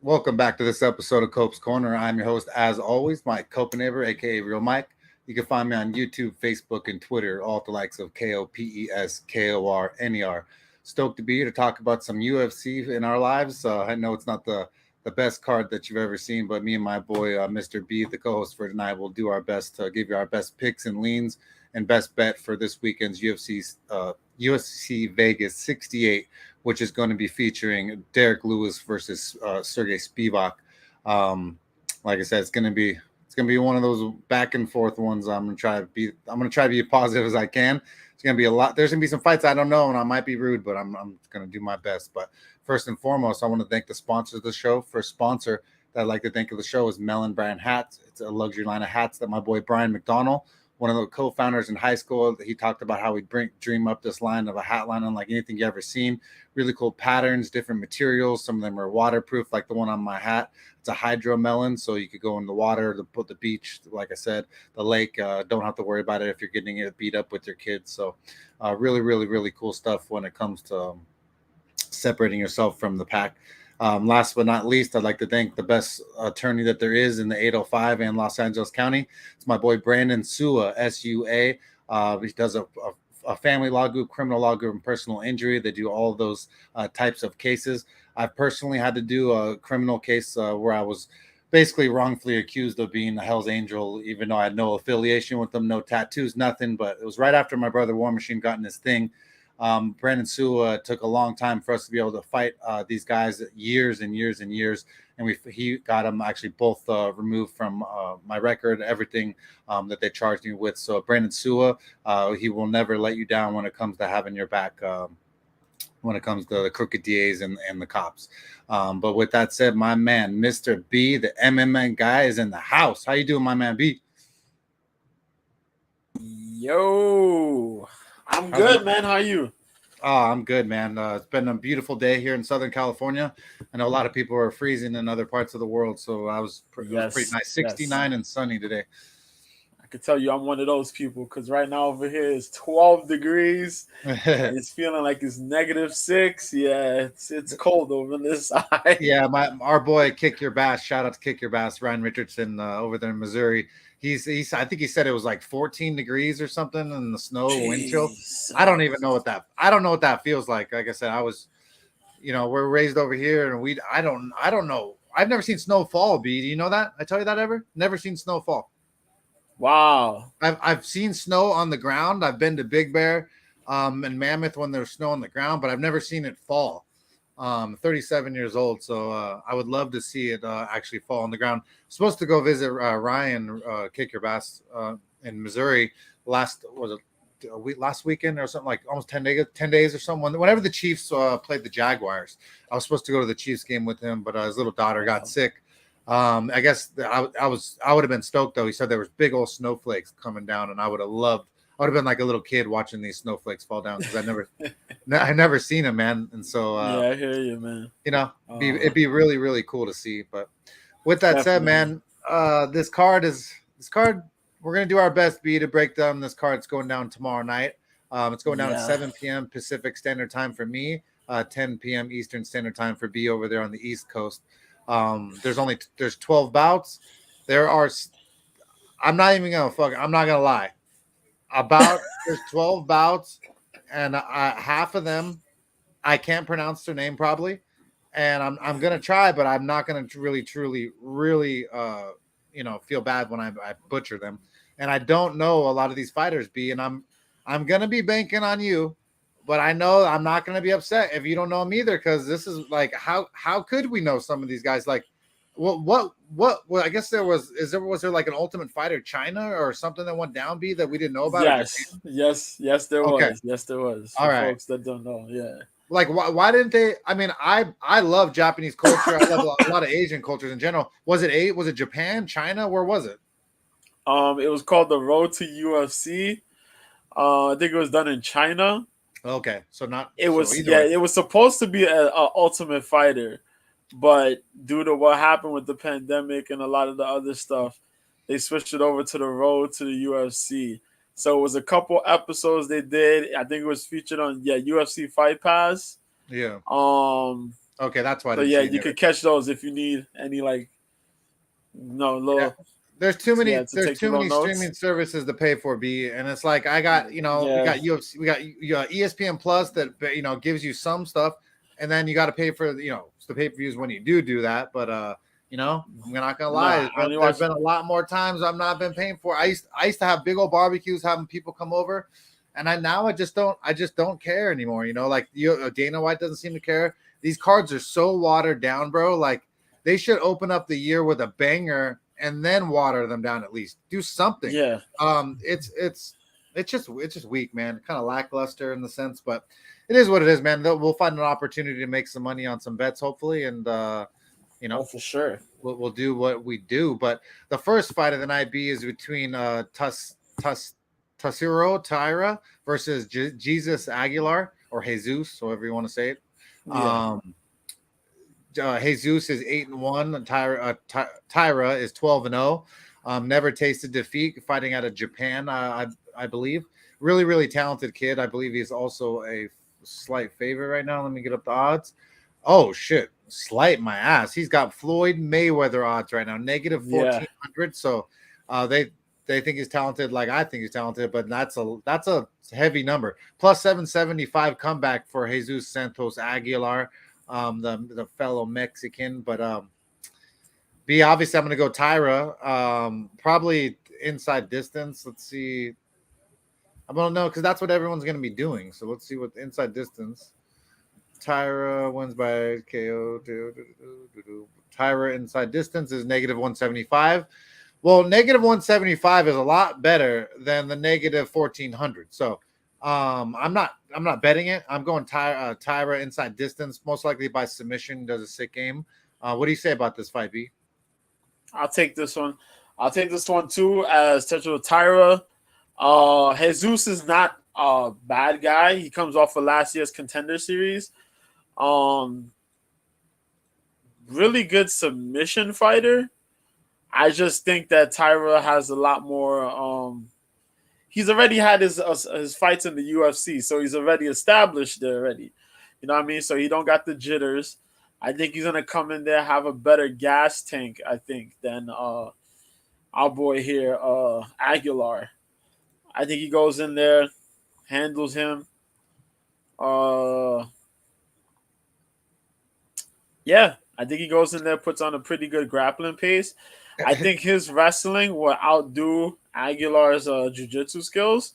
Welcome back to this episode of Cope's Corner. I'm your host, as always, Mike Copenaver, aka Real Mike. You can find me on YouTube, Facebook, and Twitter, all at the likes of KOPESKORNER. Stoked to be here to talk about some UFC in our lives. I know it's not the best card that you've ever seen, but me and my boy, Mr. B, the co-host for tonight, will do our best to give you our best picks and leans and best bet for this weekend's UFC Vegas 68, which is going to be featuring Derek Lewis versus Sergey Spivak. Um, like I said, it's gonna be one of those back and forth ones. I'm gonna try to be as positive as I can. It's gonna be a lot. There's gonna be some fights I don't know, and I might be rude, but I'm gonna do my best. But first and foremost, I want to thank the sponsors of the show. First sponsor that I'd like to thank of the show is Melon Brand Hats. It's a luxury line of hats that my boy Brian McDonald, one of the co-founders in high school, he talked about how he'd dream up this line of a hat line unlike anything you ever seen. Really cool patterns, different materials. Some of them are waterproof, like the one on my hat. It's a hydro melon, so you could go in the water, the beach, like I said, the lake. Don't have to worry about it if you're getting it beat up with your kids. So really, really, really cool stuff when it comes to separating yourself from the pack. Last but not least, I'd like to thank the best attorney that there is in the 805 and Los Angeles County. It's my boy Brandon Sua, S-U-A. He does a family law group, criminal law group, and personal injury. They do all of those types of cases. I've personally had to do a criminal case where I was basically wrongfully accused of being a Hell's Angel, even though I had no affiliation with them, no tattoos, nothing. But it was right after my brother War Machine got in his thing. Brandon Sua took a long time for us to be able to fight these guys, years and years and years, and he got them actually both removed from my record, everything that they charged me with. So Brandon Sua, he will never let you down when it comes to having your back. When it comes to the crooked DAs and the cops. But with that said, my man, Mr. B, the MMA guy, is in the house. How you doing, my man B? Yo, I'm good, man. How are you? Oh, I'm good, man. It's been a beautiful day here in Southern California. I know a lot of people are freezing in other parts of the world, so it was pretty Yes, nice. yes. 69 and sunny today. I can tell you I'm one of those people because right now over here it's 12 degrees and it's feeling like it's -6. Yeah, it's cold over this side. Yeah, our boy Kick Your Bass. Shout out to Kick Your Bass, Ryan Richardson over there in Missouri. He's I think he said it was like 14 degrees or something in the snow, wind chill. Jeez. I don't know what that feels like. Like I said, we're raised over here, and I don't know. I've never seen snow fall. B, do you know that? I tell you that ever? Never seen snow fall. Wow. I've seen snow on the ground. I've been to Big Bear, and Mammoth when there's snow on the ground, but I've never seen it fall. 37 years old, so I would love to see it actually fall on the ground. Supposed to go visit Ryan Kick Your Bass in Missouri last weekend or something, like almost 10 days or something. Whenever the Chiefs played the Jaguars, I was supposed to go to the Chiefs game with him, but his little daughter got sick. I guess I would have been stoked though. He said there was big old snowflakes coming down, and I would have been like a little kid watching these snowflakes fall down because I never seen them, man. And so Yeah, I hear you, man. it'd be really, really cool to see. But with that said, Definitely. man, this card we're gonna do our best, B, to break down this card. It's going down tomorrow night. It's going down at Yeah. 7 p.m. Pacific Standard Time for me, 10 p.m. Eastern Standard Time for B over there on the East Coast. There's 12 bouts. I'm not even gonna I'm not gonna lie. There's 12 bouts, and half of them I can't pronounce their name probably, and I'm gonna try, but I'm not gonna really truly really feel bad when I butcher them. And I don't know a lot of these fighters, B, and I'm gonna be banking on you, but I know I'm not gonna be upset if you don't know them either, because this is like how could we know some of these guys? Like what I guess was there like an Ultimate Fighter China or something that went down, B, that we didn't know about, or Yes, Japan? yes, there Okay, was. Yes, there was. all For right. folks that don't know, yeah. Like why didn't they? I mean, I love Japanese culture. I love a lot of Asian cultures in general. Was it Japan, China? Where was it? It was called the Road to UFC. I think it was done in China. Okay, so not It so was either yeah, way. it was supposed to be a Ultimate Fighter, but due to what happened with the pandemic and a lot of the other stuff, they switched it over to the Road to the UFC. So it was a couple episodes they did. I think it was featured on UFC Fight Pass. Yeah. Um, Okay, that's why I So didn't yeah, see you any. could catch those if you need any like Yeah, little there's too yeah many to there's take the too little many notes. streaming services to pay for, B, and it's like I got, we Yeah, got UFC, we got ESPN Plus that gives you some stuff, and then you got to pay for the pay-per-views when you do that. But I'm not gonna nah, lie, I only there's watch. been a lot more times I've not been paying for. I used to have big old barbecues having people come over, and I just don't care anymore. Like Dana White doesn't seem to care. These cards are so watered down, bro. Like they should open up the year with a banger and then water them down at least. Do something. Yeah, It's just weak, man. Kind of lackluster in the sense, but it is what it is, man. We'll find an opportunity to make some money on some bets, hopefully, and you know oh for sure. we'll do what we do. But the first fight of the night B is between Tassiro Taira versus Jesus Aguilar or Jesus, however you want to say it. Yeah, Um, Jesus is 8-1. Tyra is 12-0. Never tasted defeat. Fighting out of Japan, I believe. Really, really talented kid. I believe he's also a slight favorite right now. Let me get up the odds. Oh shit, slight my ass. He's got Floyd Mayweather odds right now, negative yeah, 1400. So, they think he's talented, like I think he's talented, but that's a heavy number. Plus 775 comeback for Jesus Santos Aguilar, the fellow Mexican. But B, obviously I'm gonna go Tyra. Probably inside distance. Let's see. I don't know because that's what everyone's gonna be doing. So let's see what inside distance. Tyra wins by KO. Tyra inside distance is negative 175. Well, negative 175 is a lot better than the negative 1400. So I'm not betting it. I'm going Tyra inside distance, most likely by submission. Does a sick game. What do you say about this fight, B? I'll take this one. I'll take this one too as Tetra Tyra. Jesus is not a bad guy. He comes off of last year's Contender Series. Um, really good submission fighter. I just think that Tyra has a lot more. He's already had his fights in the UFC, so he's already established there already. You know what I mean? So he don't got the jitters. I think he's gonna come in there have a better gas tank. I think than our boy here, Aguilar. I think he goes in there, handles him. Uh, yeah, I think he goes in there, puts on a pretty good grappling pace. I think his wrestling will outdo Aguilar's jiu-jitsu skills,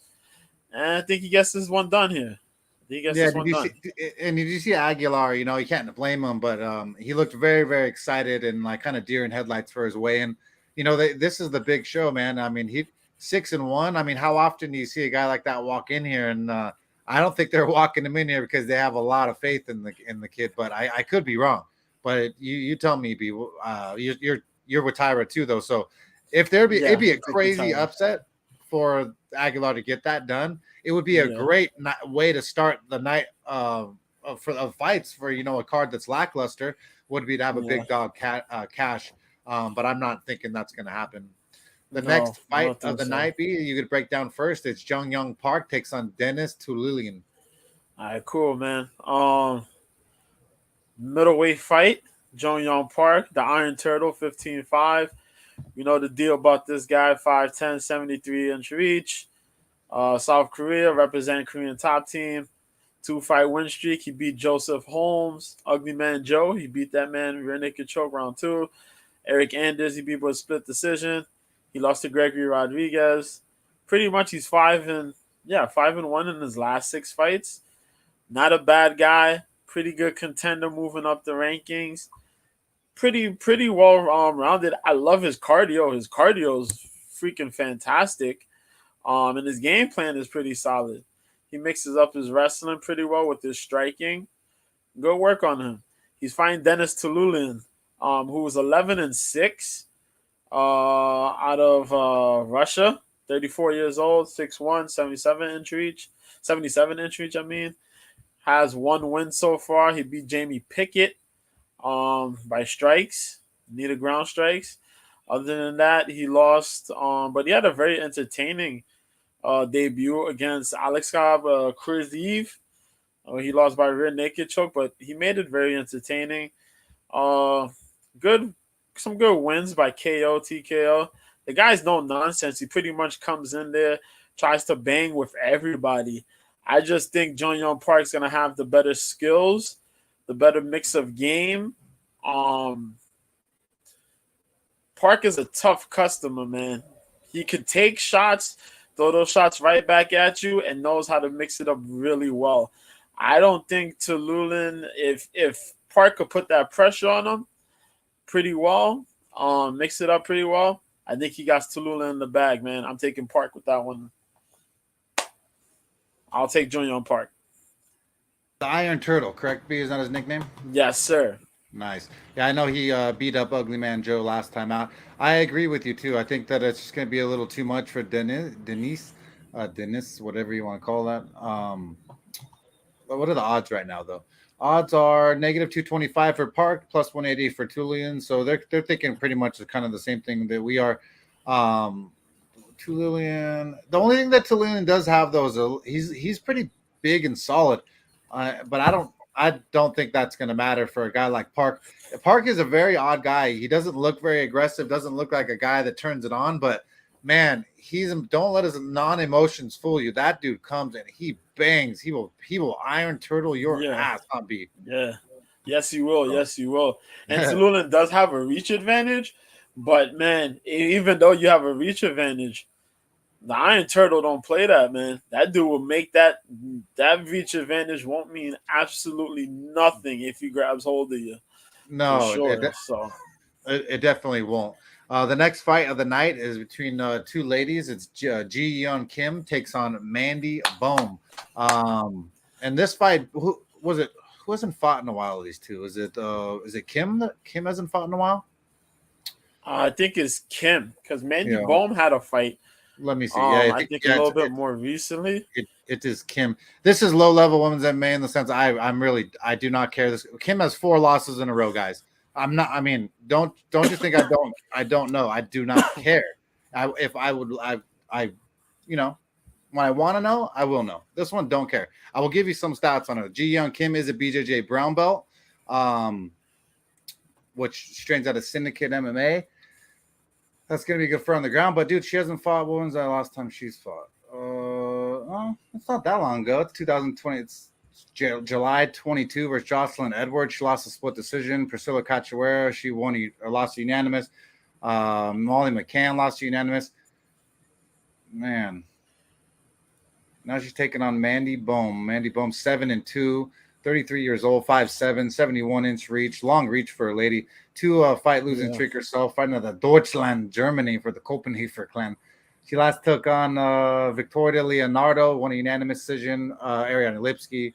and I think he gets this one done here. I think he gets Yeah, this did one you see? done. And did you see Aguilar? You can't blame him, but he looked very, very excited and like kind of deer in headlights for his weigh-in. This is the big show, man. I mean, he 6-1. I mean, how often do you see a guy like that walk in here? And I don't think they're walking him in here because they have a lot of faith in the kid. But I could be wrong. But you tell me, B. You're with Tyra too, though. So if it'd Yeah, be a I'll take the crazy title. upset for Aguilar to get that done. It would be a Yeah, great way to start the night of fights for a card that's lackluster would be to have a yeah. big dog cash. But I'm not thinking that's going to happen. The No, next I fight don't of think the so. night, B, you could break down first. It's Jung Young Park takes on Dennis Tulilian. All right, cool, man. Middleweight fight. Jong Yong Park, the Iron Turtle, 15-5. You know the deal about this guy, 5'10", 73-inch reach. South Korea, represent Korean top team. 2-fight win streak. He beat Joseph Holmes, Ugly Man Joe. He beat that man rear naked choke round 2. Eric Anders, he beat with a split decision. He lost to Gregory Rodriguez. Pretty much he's 5-1 in his last 6 fights. Not a bad guy. Pretty good contender moving up the rankings. Pretty well rounded. I love his cardio. His cardio is freaking fantastic. And his game plan is pretty solid. He mixes up his wrestling pretty well with his striking. Good work on him. He's fighting Dennis Tululin, who was 11-6, out of Russia. 34 years old, 6'1", 77-inch reach. 77-inch reach, I mean. Has 1 win so far. He beat Jamie Pickett by strikes, needed ground strikes. Other than that, he lost. But he had a very entertaining debut against Alex Krizev. He lost by rear naked choke, but he made it very entertaining. Uh, good, some good wins by KO, TKO. The guy's no nonsense. He pretty much comes in there, tries to bang with everybody. I just think Jun Young Park's gonna have the better skills, the better mix of game. Um, Park is a tough customer, man. He could take shots, throw those shots right back at you, and knows how to mix it up really well. I don't think Tululin, if Park could put that pressure on him pretty well, mix it up pretty well, I think he got Tululin in the bag, man. I'm taking Park with that one. I'll take Junior on Park. The Iron Turtle, correct? B is not his nickname. Yes, sir. Nice. Yeah, I know he beat up Ugly Man Joe last time out. I agree with you too. I think that it's just going to be a little too much for Dennis, whatever you want to call that. But what are the odds right now, though? Odds are negative 225 for Park, plus 180 for Tulian. So they're thinking pretty much kind of the same thing that we are. Tulian. The only thing that Tulian does have though is he's pretty big and solid, but I don't think that's going to matter for a guy like Park. Park is a very odd guy. He doesn't look very aggressive. Doesn't look like a guy that turns it on, but man, don't let his non-emotions fool you. That dude comes and he bangs. He will Iron Turtle your ass, not be. Yeah. Yes, he will. Yes, he will. And Tululin does have a reach advantage, but man, even though you have a reach advantage, the Iron Turtle don't play that, man. That dude will make that reach advantage won't mean absolutely nothing if he grabs hold of you. No, sure. it definitely won't. The next fight of the night is between two ladies. It's Ji Yeon Kim takes on Mandy Bohm. And this fight, who was it? Who hasn't fought in a while? These two, is it Kim? That Kim hasn't fought in a while. I think it's Kim because Mandy Bohm had a fight. Let me see. I think a little bit more recently. It is Kim. This is low level women's MMA in the sense I do not care. This Kim has 4 losses in a row, guys. I'm not. I mean, don't you think I don't know. I do not care. If I would, you know, when I want to know, I will know. This one, don't care. I will give you some stats on it. Ji Young Kim is a BJJ brown belt, which strains out of Syndicate MMA. That's gonna be good for on the ground, but dude, she hasn't fought. When was the last time she's fought? It's not that long ago. It's 2020. It's July 22 versus Jocelyn Edwards. She lost a split decision. Priscilla Cachoeira, she lost unanimous. Molly McCann lost unanimous. Man, now she's taking on Mandy Bohm. Mandy Bohm 7-2, 33 years old, 5'7", 71-inch reach, long reach for a lady. 2 fight losing streak herself, fighting at the Deutschland, Germany for the Copenhagen clan. She last took on Victoria Leonardo, won a unanimous decision. Ariane Lipsky,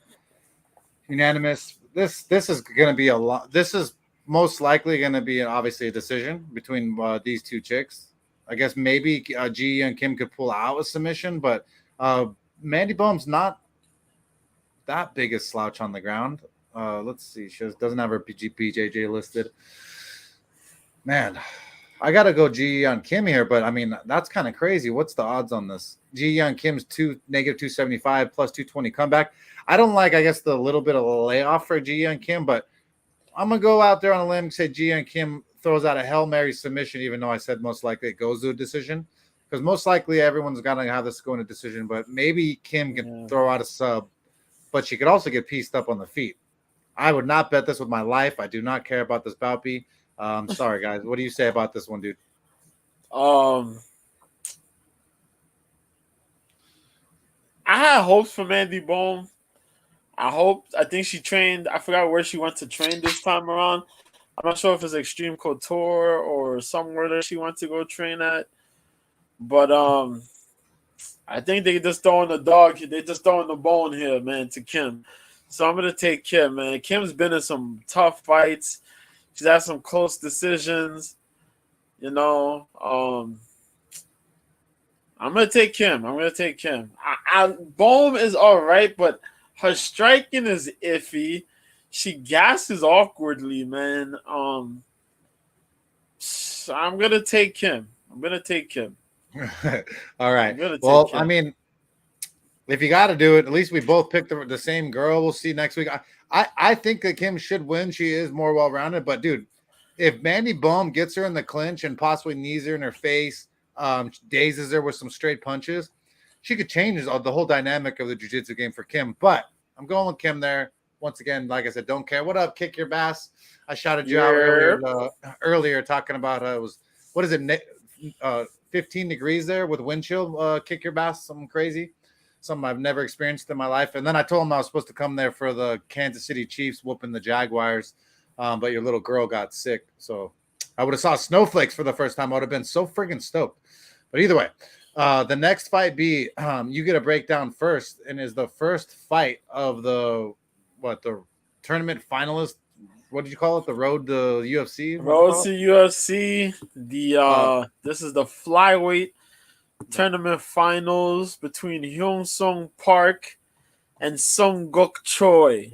unanimous. This is going to be a lot. This is most likely going to be obviously a decision between these two chicks. I guess maybe Ji and Kim could pull out a submission, but Mandy Bohm's not that big a slouch on the ground. Let's see. She doesn't have her BJJ listed. Man, I got to go Ji on Kim here, but I mean, that's kind of crazy. What's the odds on this? Ji on Kim's negative 275 plus 220 comeback. I don't like, I guess, the little bit of a layoff for Ji on Kim, but I'm going to go out there on a limb and say Ji on Kim throws out a Hail Mary submission, even though I said most likely it goes to a decision. Because most likely everyone's going to have this go in a decision, but maybe Kim can throw out a sub, but she could also get pieced up on the feet. I would not bet this with my life. I do not care about this bout B. Sorry, guys. What do you say about this one, dude? I had hopes for Mandy Bohm. I think she trained. I forgot where she went to train this time around. I'm not sure if it's Extreme Couture or somewhere that she went to go train at. But I think they just throwing the dog. They just throwing the bone here, man, to Kim. So I'm gonna take Kim, man. Kim's been in some tough fights. She's had some close decisions. You know, I'm gonna take Kim. Bohm is all right, but her striking is iffy. She gasses awkwardly, man. So I'm gonna take Kim. All right. Well, I mean, If you got to do it, at least we both picked the same girl. We'll see next week. I think that Kim should win. She is more well rounded. But dude, if Mandy Bohm gets her in the clinch and possibly knees her in her face, dazes her with some straight punches, she could change the whole dynamic of the jiu-jitsu game for Kim. But I'm going with Kim there. Once again, like I said, don't care. What up, Kick Your Bass? I shouted you out earlier talking about it was, what is it, 15 degrees there with wind chill, Kick Your Bass, something crazy. Something I've never experienced in my life. And then I told him I was supposed to come there for the Kansas City Chiefs whooping the Jaguars, but your little girl got sick. So I would have saw snowflakes for the first time. I would have been so friggin' stoked. But either way, the next fight, B, you get a breakdown first, and is the first fight of the tournament finalist. What did you call it? The road to UFC? Road to UFC. This is the flyweight tournament finals between Hyun Sung Park and Sung Guk Choi.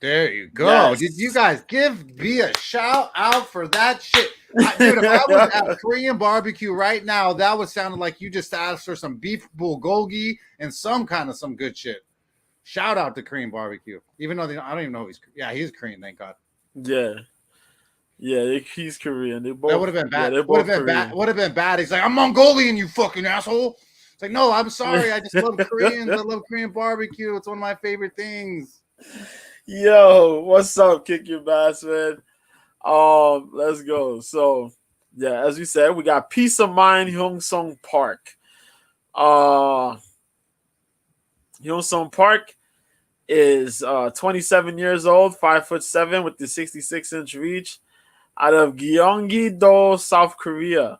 There you go. Yes. Did you guys give me a shout out for that shit? Dude, if I was at Korean barbecue right now, that would sound like you just asked for some beef bulgogi and some good shit. Shout out to Korean barbecue. Even though I don't even know if he's Korean, thank God. Yeah, he's Korean. They both, that would have been bad. Would have been bad. He's like, I'm Mongolian, you fucking asshole. It's like, no, I'm sorry. I just love Koreans. I love Korean barbecue. It's one of my favorite things. Yo, what's up, Kick Your Bass, man? Let's go. So, yeah, as we said, we got Peace of Mind, Hyun Sung Park. Hyun Sung Park is 27 years old, 5'7" with the 66-inch reach, out of Gyeonggi-do, South Korea.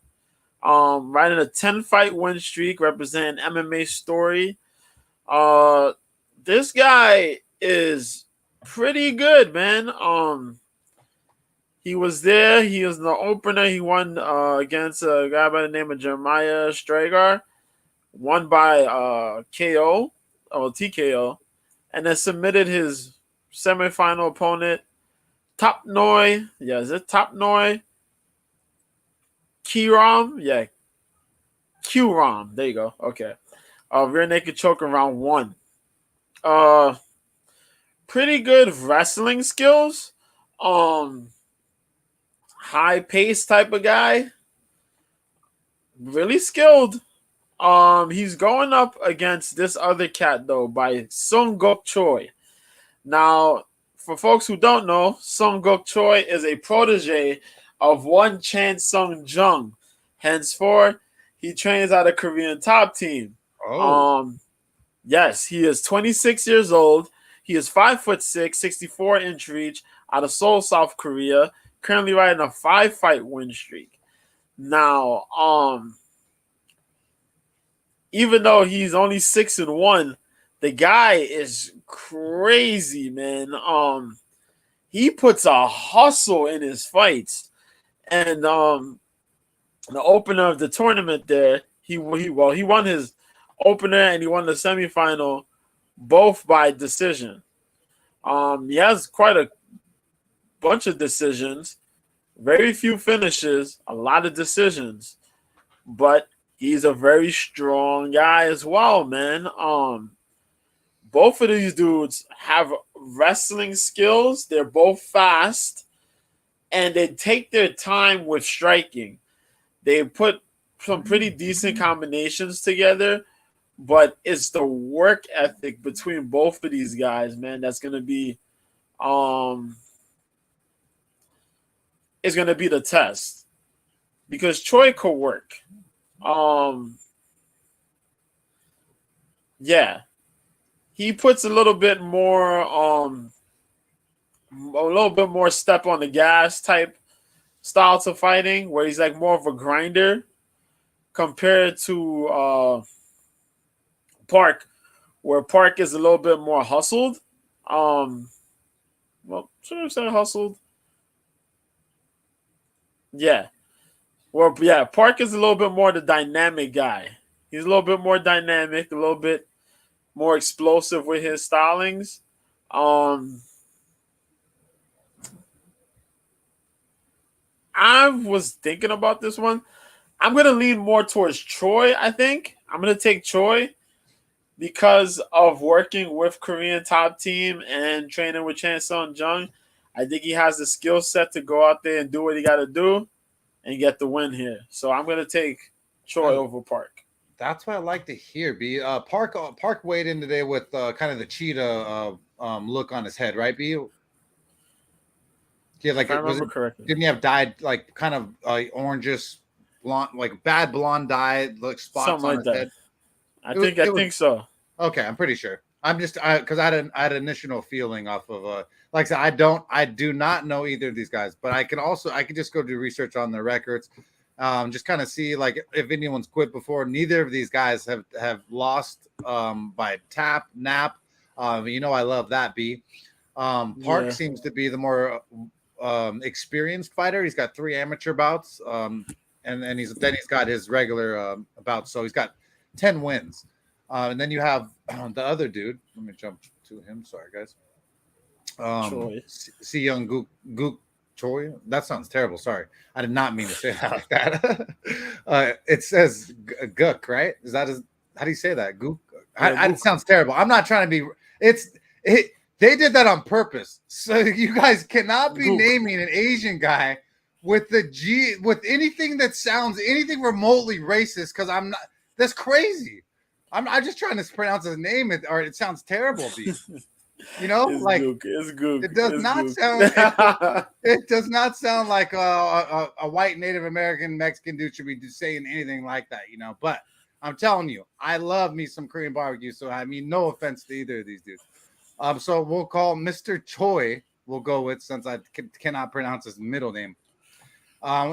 Riding a 10-fight win streak, representing MMA story. This guy is pretty good, man. He was there. He was the opener. He won against a guy by the name of Jeremiah Stragar. Won by KO or TKO. And then submitted his semifinal opponent, Top Noi. Yeah, is it Top Noi? Kiram? Yeah. Q-Ram. There you go. Okay. Rear naked choke in round 1. Pretty good wrestling skills. High pace type of guy. Really skilled. He's going up against this other cat though by Sung Guk Choi. Now, for folks who don't know, Sung Guk Choi is a protege of one Chan Sung Jung. Henceforth, he trains at a Korean top team. Yes, he is 26 years old. He is 5'6", 64-inch reach, out of Seoul, South Korea. Currently riding a 5-fight win streak. Now, even though he's only 6-1, the guy is crazy, man. He puts a hustle in his fights, and the opener of the tournament there, he won his opener and he won the semifinal, both by decision. He has quite a bunch of decisions, very few finishes, a lot of decisions, but he's a very strong guy as well, man. Both of these dudes have wrestling skills. They're both fast, and they take their time with striking. They put some pretty decent combinations together, but it's the work ethic between both of these guys, man, that's going to be is going to be the test, because Choi could work. Yeah, he puts a little bit more step on the gas type style to fighting, where he's like more of a grinder compared to Park, where Park is a little bit more hustled. Well, should I say hustled? Yeah. Well, yeah, Park is a little bit more the dynamic guy. He's a little bit more dynamic, a little bit more explosive with his stylings. I was thinking about this one. I'm going to lean more towards Choi, I think. I'm going to take Choi. because of working with Korean top team and training with Chan Sung Jung, I think he has the skill set to go out there and do what he got to do and get the win here. So I'm going to take Choi over Park. That's what I like to hear. B. Park weighed in today with kind of the cheetah look on his head, right? B. Yeah, like If I was remember it? correctly. Didn't he have dyed like kind of oranges, blonde, like bad blonde dye, like spots Something on like his that. head? I It was think so. okay. I'm pretty sure. I'm just because I had an initial feeling off of like I said, I do not know either of these guys, but I could just go do research on their records, just kind of see like if anyone's quit before. Neither of these guys have lost by tap nap. I love that. B. Park Yeah. seems to be the more experienced fighter. He's got 3 amateur bouts, and he's got his regular bouts. So he's got 10 wins. And then you have the other dude. Let me jump to him. Sorry, guys. Choi. Si Young Gook Choi. That sounds terrible. Sorry, I did not mean to say that like that. It says Gook, right? How do you say that? Gook. Yeah, It sounds terrible. I'm not trying to be. They did that on purpose. So you guys cannot be naming an Asian guy with the G with anything that sounds anything remotely racist because I'm not. That's crazy. I'm just trying to pronounce his name, or it sounds terrible. It's Like gook. It's gook. it does It's not gook. sound. It does not sound like a white Native American Mexican dude should be saying anything like that. But I'm telling you, I love me some Korean barbecue. So I mean, no offense to either of these dudes. So we'll call Mr. Choi. We'll go with since I cannot pronounce his middle name.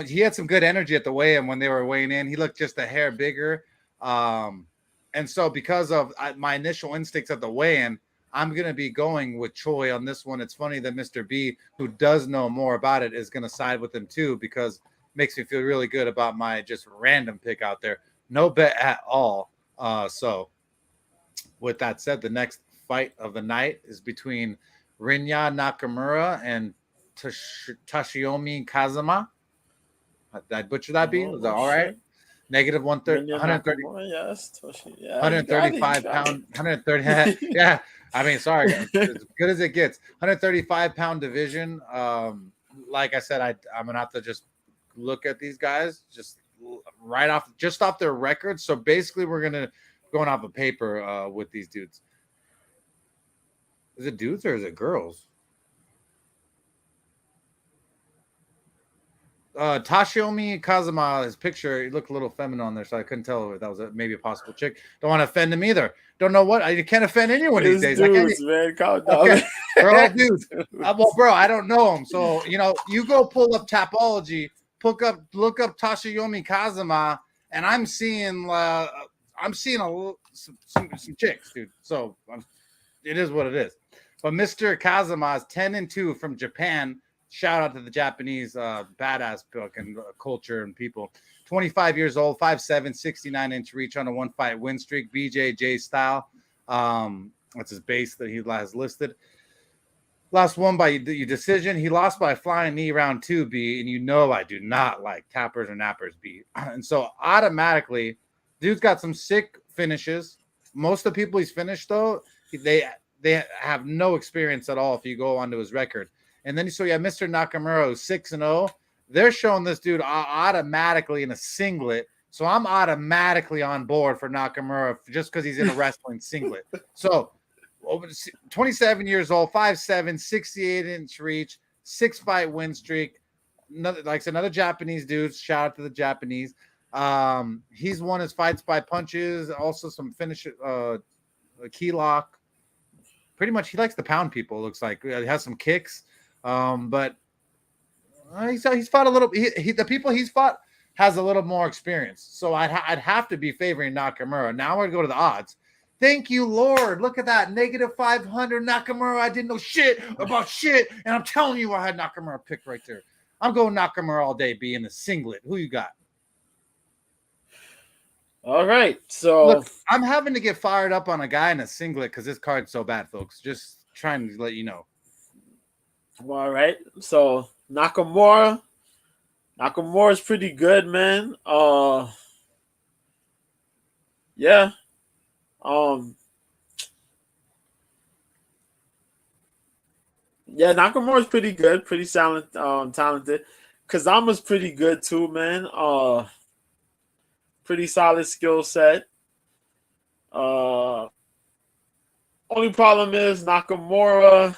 He had some good energy at the weigh-in when they were weighing in. He looked just a hair bigger. And so because of my initial instincts at the weigh-in, I'm going to be going with Choi on this one. It's funny that Mr. B, who does know more about it, is going to side with him too, because it makes me feel really good about my just random pick out there. No bet at all. So with that said, the next fight of the night is between Rinya Nakamura and Toshiomi Kazama. Did I butcher that, B? Was that all right? Negative 130, 130, Yes, yeah, 135 pound, 130. Yeah, I mean, sorry, as good as it gets. 135-pound division. Like I said, I'm gonna have to just look at these guys just off their records. So basically, we're going off of paper with these dudes. Is it dudes or is it girls? Toshiomi Kazama, his picture, he looked a little feminine on there, so I couldn't tell if that was maybe a possible chick. Don't want to offend him either. Don't know what. You can't offend anyone these days. Dudes, man, calm down. Okay. They're all dudes. Well, bro, I don't know them. So, you go pull up Tapology, look up Toshiomi Kazama, and I'm seeing some chicks, dude. So it is what it is. But Mr. Kazama is 10-2 from Japan. Shout out to the Japanese badass book and culture and people. 25 years old, 5'7", 69-inch reach on a one-fight win streak, BJJ style. That's his base that he has listed. Last one by decision. He lost by flying knee round 2, B, and I do not like tappers or nappers, B. And so automatically, dude's got some sick finishes. Most of the people he's finished, though, they have no experience at all if you go onto his record. And then Mr. Nakamura, who's 6-0. They're showing this dude automatically in a singlet. So I'm automatically on board for Nakamura just because he's in a wrestling singlet. So 27 years old, 5'7", 68-inch reach, 6-fight win streak. Another Japanese dude. Shout out to the Japanese. He's won his fights by punches, also some finish, key lock. Pretty much he likes to pound people, it looks like. He has some kicks. But he's fought a little. The people he's fought has a little more experience, so I'd have to be favoring Nakamura. Now we're gonna go to the odds. Thank you, Lord. Look at that, -500 Nakamura. I didn't know shit about shit, and I'm telling you, I had Nakamura picked right there. I'm going Nakamura all day, be in the singlet. Who you got? All right, so look, I'm having to get fired up on a guy in a singlet because this card's so bad, folks. Just trying to let you know. All right, so Nakamura is pretty good, man. Yeah. Yeah, Nakamura's pretty good, pretty talented. Kazama's pretty good too, man. Pretty solid skill set. Uh, Only problem is Nakamura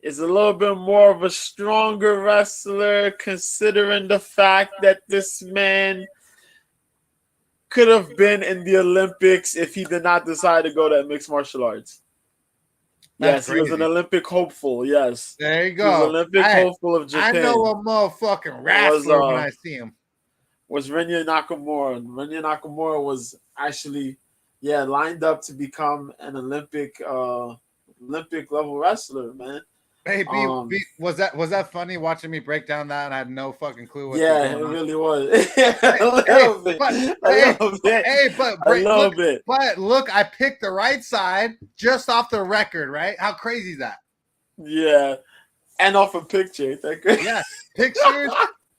is a little bit more of a stronger wrestler, considering the fact that this man could have been in the Olympics if he did not decide to go to mixed martial arts. That's Yes, he was an crazy. Olympic hopeful. Yes, There you he was go. Olympic hopeful of I know Japan. a motherfucking Was wrestler when I see him. Renya Nakamura. Renya Nakamura was actually, lined up to become an Olympic level wrestler, man. Hey, was that funny watching me break down that and I had no fucking clue what was Yeah, going it on? really was. A little bit. But look, I picked the right side just off the record, right? How crazy is that? Yeah, and off a picture. Yeah,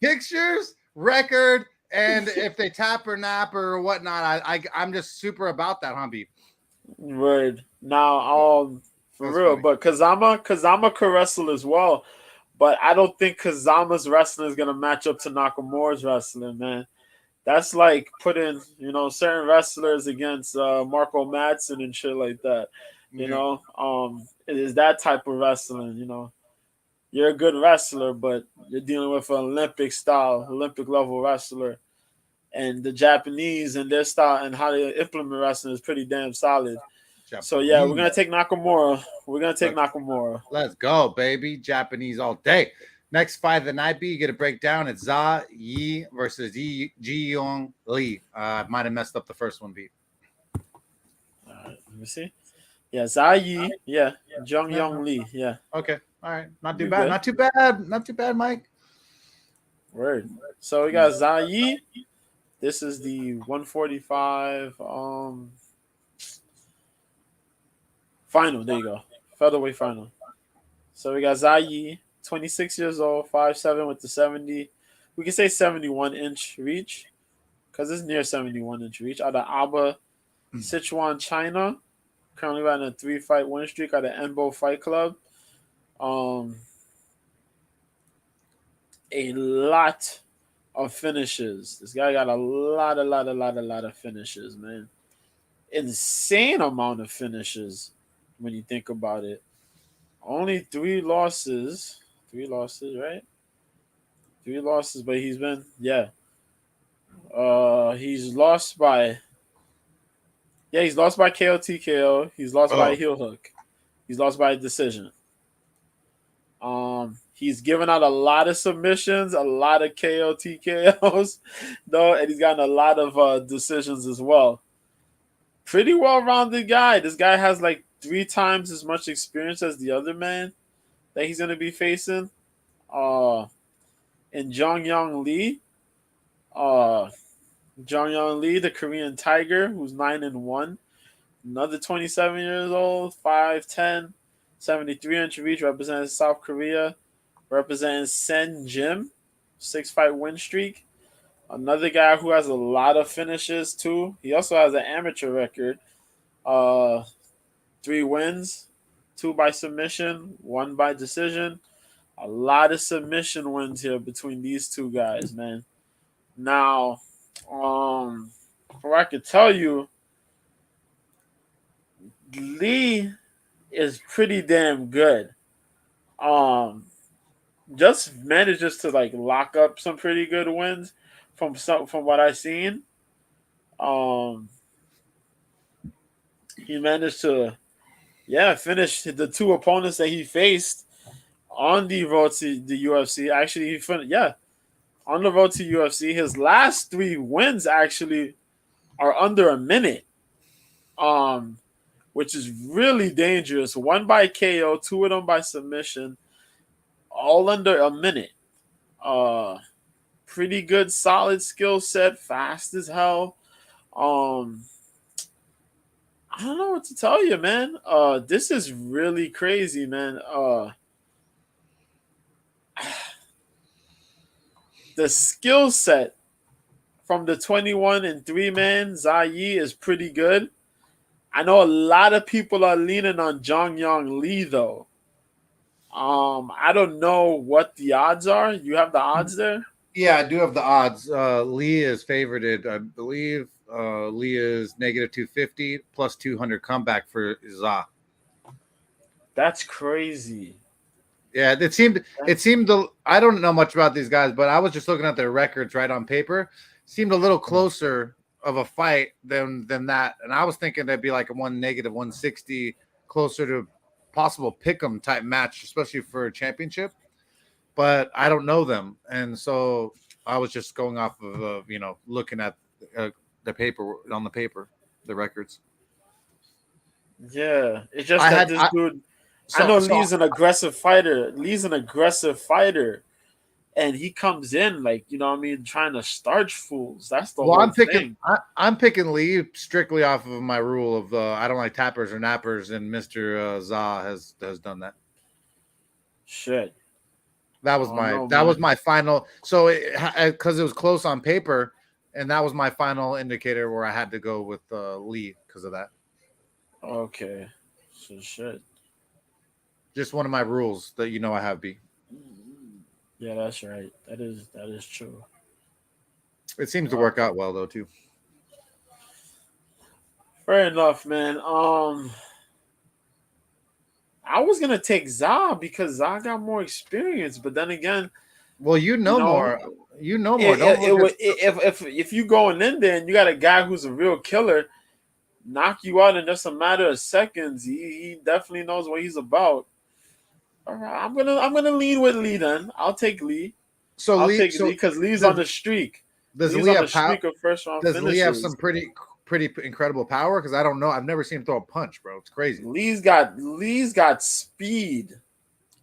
pictures, record, and if they tap or nap or whatnot, I'm just super about that, Humby. Word. Now, for real, funny. But Kazama could wrestle as well, but I don't think Kazama's wrestling is gonna match up to Nakamura's wrestling, man. That's like putting, certain wrestlers against Marco Madsen and shit like that. It is that type of wrestling. You're a good wrestler, but you're dealing with an Olympic level wrestler. And the Japanese and their style and how they implement wrestling is pretty damn solid. Japanese. So yeah, we're gonna take Nakamura. Nakamura. Let's go, baby. Japanese all day. Next fight of the night, you get a breakdown. It's Za Yi versus Ji Yong Lee. I might have messed up the first one, B. Let me see. Yeah, Za Yi. Yeah, Jung Yong Lee. Yeah. Okay. All right. Not too bad. Good. Not too bad. Not too bad, Mike. Word. So we got Za Yi. This is the 145 final. There you go. Featherweight final. So we got Za Yi, 26 years old, 5'7" with the 70. We can say 71-inch reach because it's near 71-inch reach. Out of Aba, Sichuan, China. Currently running a 3-fight win streak out of Enbo Fight Club. A lot of finishes. This guy got a lot of finishes, man. Insane amount of finishes when you think about it. Only 3 losses. 3 losses, right? 3 losses, but he's been, he's lost by KO TKO. He's lost by a heel hook. He's lost by a decision. He's given out a lot of submissions, a lot of KO TKOs, though, and he's gotten a lot of decisions as well. Pretty well-rounded guy. This guy has like 3 times as much experience as the other man that he's going to be facing. And Jong Yong Lee, the Korean Tiger, who's 9-1. Another 27 years old, 5'10", 73-inch reach, represents South Korea. Represents Sen Jim, 6-fight win streak. Another guy who has a lot of finishes too. He also has an amateur record. 3 wins, 2 by submission, 1 by decision. A lot of submission wins here between these 2 guys, man. Now, from what I could tell you, Lee is pretty damn good. Just manages to like lock up some pretty good wins from what I've seen. He managed to finish the 2 opponents that he faced on the road to the UFC. Actually, he finished on the road to UFC. His last 3 wins actually are under a minute. Which is really dangerous. 1 by KO, 2 of them by submission, all under a minute. Pretty good, solid skill set, fast as hell. I don't know what to tell you, man. This is really crazy, man. The skill set from the 21-3 man, Za Yi, is pretty good. I know a lot of people are leaning on Jong Yong Lee, though. I don't know what the odds are. You have the odds there? Yeah, I do have the odds. Lee is favorited, I believe. Lee is negative 250 plus 200 comeback for Za. That's crazy. Yeah, it seemed I don't know much about these guys, but I was just looking at their records right on paper. Seemed a little closer of a fight than that, and I was thinking that'd be like a negative 160, closer to possible pick'em type match, especially for a championship. But I don't know them, and so I was just going off of looking at the paper on the paper, the records. Yeah, it's just I that had this I, dude. I so know so Lee's an aggressive fighter. Lee's an aggressive fighter, and he comes in like what I mean, trying to starch fools. That's the Well, whole thing. I'm picking Lee strictly off of my rule of I don't like tappers or nappers, and Mister Za has done that. Shit, That I was don't know, that was man. my final. So because it was close on paper, and that was my final indicator where I had to go with Lee because of that. Okay, so shit. Just one of my rules that I have. B. Yeah, that's right. That is true. It seems to work Okay, out well though too. fair enough, man. I was gonna take Za because Za got more experience, but then again, Well, you you know know, more. You know more. Don't it look at. would if you going in there and you got a guy who's a real killer, knock you out in just a matter of seconds. He definitely knows what he's about. All right, I'm gonna lead with Lee then. I'll take Lee. So I'll Lee. take Lee So because Lee's on does the streak. does Lee's Lee on the have power? streak of first round Does Lee have finishes. some pretty incredible power? Because I don't know. I've never seen him throw a punch, bro. It's crazy. Lee's got speed.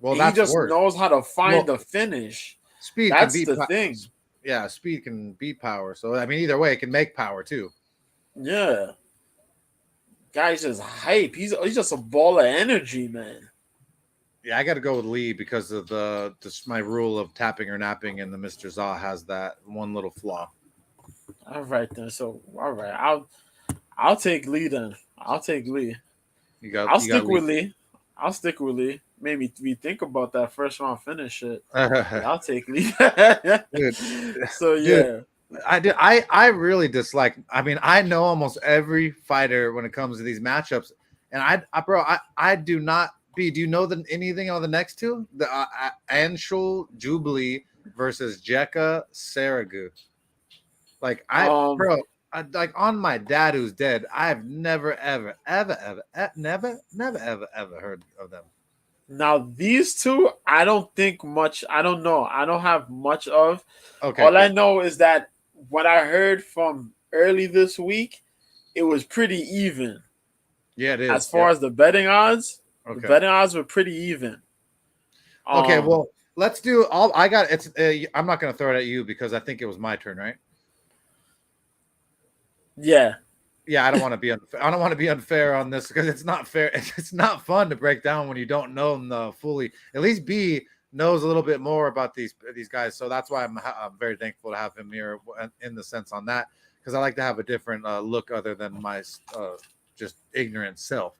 Well, And he that's just worse. knows how to find Well, the finish. speed can That's beat. the thing. Yeah, speed can beat power. So I mean, either way, it can make power too. Yeah. Guy's just hype. He's just a ball of energy, man. Yeah, I got to go with Lee because of my rule of tapping or napping, and the Mister Za has that one little flaw. All right then. So all right, I'll take Lee then. I'll take Lee. I'll You got stick Lee. with Lee. I'll stick with Lee. Made me rethink about that first round finish shit. Yeah, I'll take Lee. dude, So dude, yeah. I really dislike. I mean, I know almost every fighter when it comes to these matchups, and I do not. B, do you know anything on the next two? The Anshul Jubilee versus Jekka Saragu. Like Um like on my dad who's dead. I've never ever heard of them. Now these two, I don't think much. I don't know. I don't have much of. Okay, All I cool. know is that what I heard from early this week, it was pretty even. Yeah, it As is. far Yep. as the betting odds, the Okay. betting odds were pretty even. Okay. Um, Well, let's do all. I got it's. I'm not going to throw it at you because I think it was my turn, right? yeah, Yeah, I don't want to be unfair. I don't want to be unfair on this because it's not fair. It's not fun to break down when you don't know them fully. At least B knows a little bit more about these guys, so that's why I'm very thankful to have him here in the sense on that because I like to have a different look other than my just ignorant self.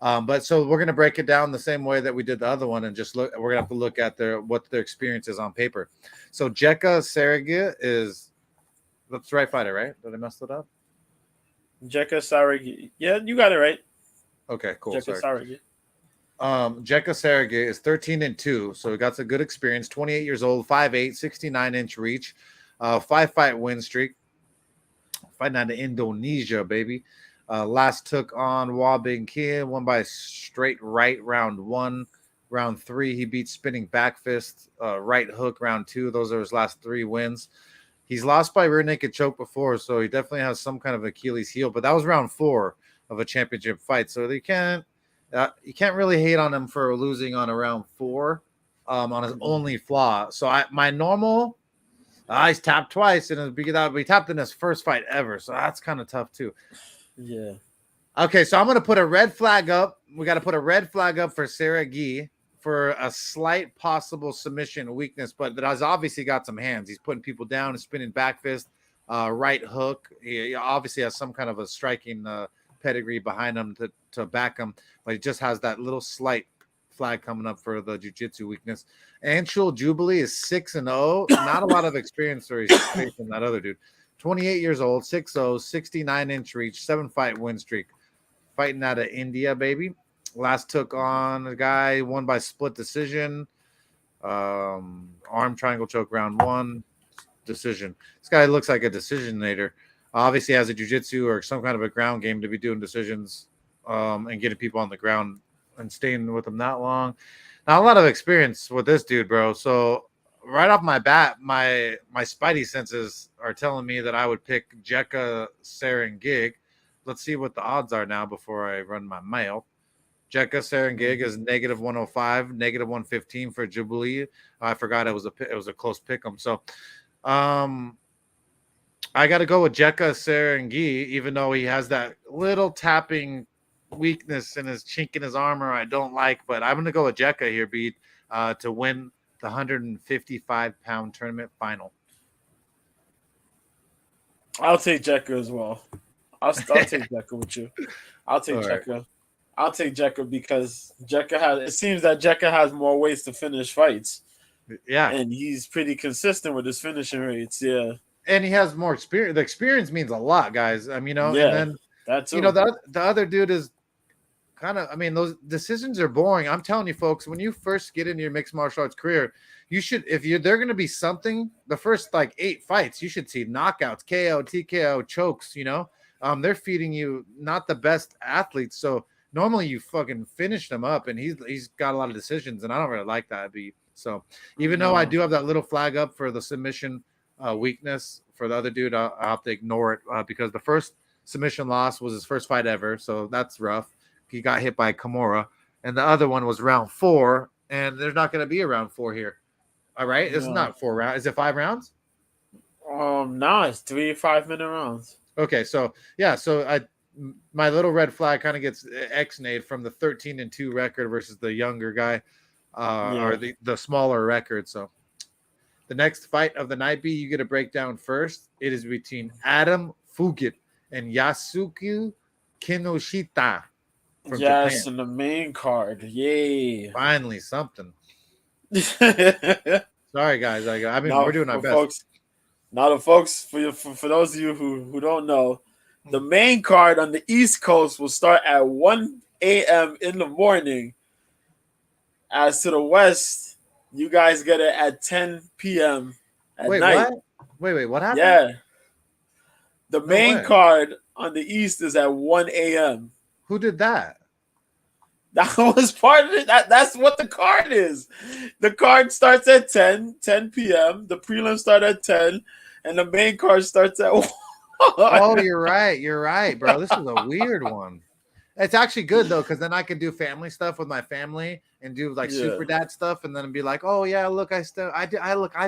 But so we're gonna break it down the same way that we did the other one, and just look. We're gonna have to look at what their experience is on paper. So Jekka Saragia that's the right fighter, right? Did I mess it up? Jekka Saragi. Yeah, you got it right. Okay, cool. Jekka Sorry. Saragi. Jekka Saragia is 13-2, so he got some good experience. 28 years old, 5'8", 69-inch reach, 5-fight win streak. Fighting out of Indonesia, baby. Last took on Wabing Kim, won by straight right round 1. Round 3, he beat spinning back fist, right hook round 2. Those are his last 3 wins. He's lost by rear naked choke before, so he definitely has some kind of Achilles heel. But that was round 4 of a championship fight, so you can't really hate on him for losing on a round 4 on his only flaw. So my normal, he's tapped twice, and he tapped in his first fight ever, so that's kind of tough too. Yeah. Okay, so I'm going to put a red flag up. We got to put a red flag up for Sarah Gee for a slight possible submission weakness, but that has obviously got some hands. He's putting people down, spinning back fist, right hook. He obviously has some kind of a striking pedigree behind him to back him, but he just has that little slight flag coming up for the jiu-jitsu weakness. Anshul Jubilee is 6-0. Not a lot of experience for facing that other dude. 28 years old, 6'0", 69-inch reach, 7-fight win streak. Fighting out of India, baby. Last took on a guy, won by split decision. Arm triangle choke round 1. Decision. This guy looks like a decisionator. Obviously has a jiu-jitsu or some kind of a ground game to be doing decisions and getting people on the ground and staying with them that long. Now, a lot of experience with this dude, bro. So right off my bat, my spidey senses are telling me that I would pick Jekka Serengig. Let's see what the odds are now before I run my mail. Jekka Serengig is -105, -115 for Jubilee. I forgot it was a close pick 'em. So I got to go with Jekka Serengig, even though he has that little tapping weakness in his chink in his armor I don't like. But I'm going to go with Jekka here, Beat, to win the 155-pound tournament final. I'll take Jekka as well. I'll take Jekka with you. I'll take Jekka. Right. I'll take Jekka because it seems that Jekka has more ways to finish fights. Yeah. And he's pretty consistent with his finishing rates. Yeah. And he has more experience. The experience means a lot, guys. Yeah, and then that's the other dude is kind of. I mean, those decisions are boring. I'm telling you, folks, when you first get into your mixed martial arts career, you should, they're going to be something. The first 8 fights, you should see knockouts, KO, TKO, chokes. They're feeding you not the best athletes, so normally you fucking finish them up, and he's got a lot of decisions, and I don't really like that beat. So even though I do have that little flag up for the submission weakness for the other dude, I'll have to ignore it because the first submission loss was his first fight ever, so that's rough. He got hit by Kimura, and the other one was round 4, and there's not going to be a round 4 here. All right, it's not 4 rounds. Is it 5 rounds? No, it's 3 5-minute rounds. Okay, so my little red flag kind of gets X-nayed from the 13-2 record versus the younger guy, or the smaller record. So the next fight of the night, B, you get a breakdown first. It is between Adam Fugit and Yasuki Kinoshita from Japan. In the main card. Yay. Finally, something. Sorry, guys. We're doing our best. Folks, for those of you who don't know, the main card on the East Coast will start at 1 a.m. in the morning. As to the West, you guys get it at 10 p.m. at night. What? What happened? Yeah. The main card on the East is at 1 a.m. Who did that? That was part of it. That's what the card is. The card starts at 10 p.m. The prelims start at 10, and the main card starts at 1. Oh, you're right, bro. This is a weird one. It's actually good though, because then I can do family stuff with my family and do super dad stuff, and then be like, oh yeah, look, I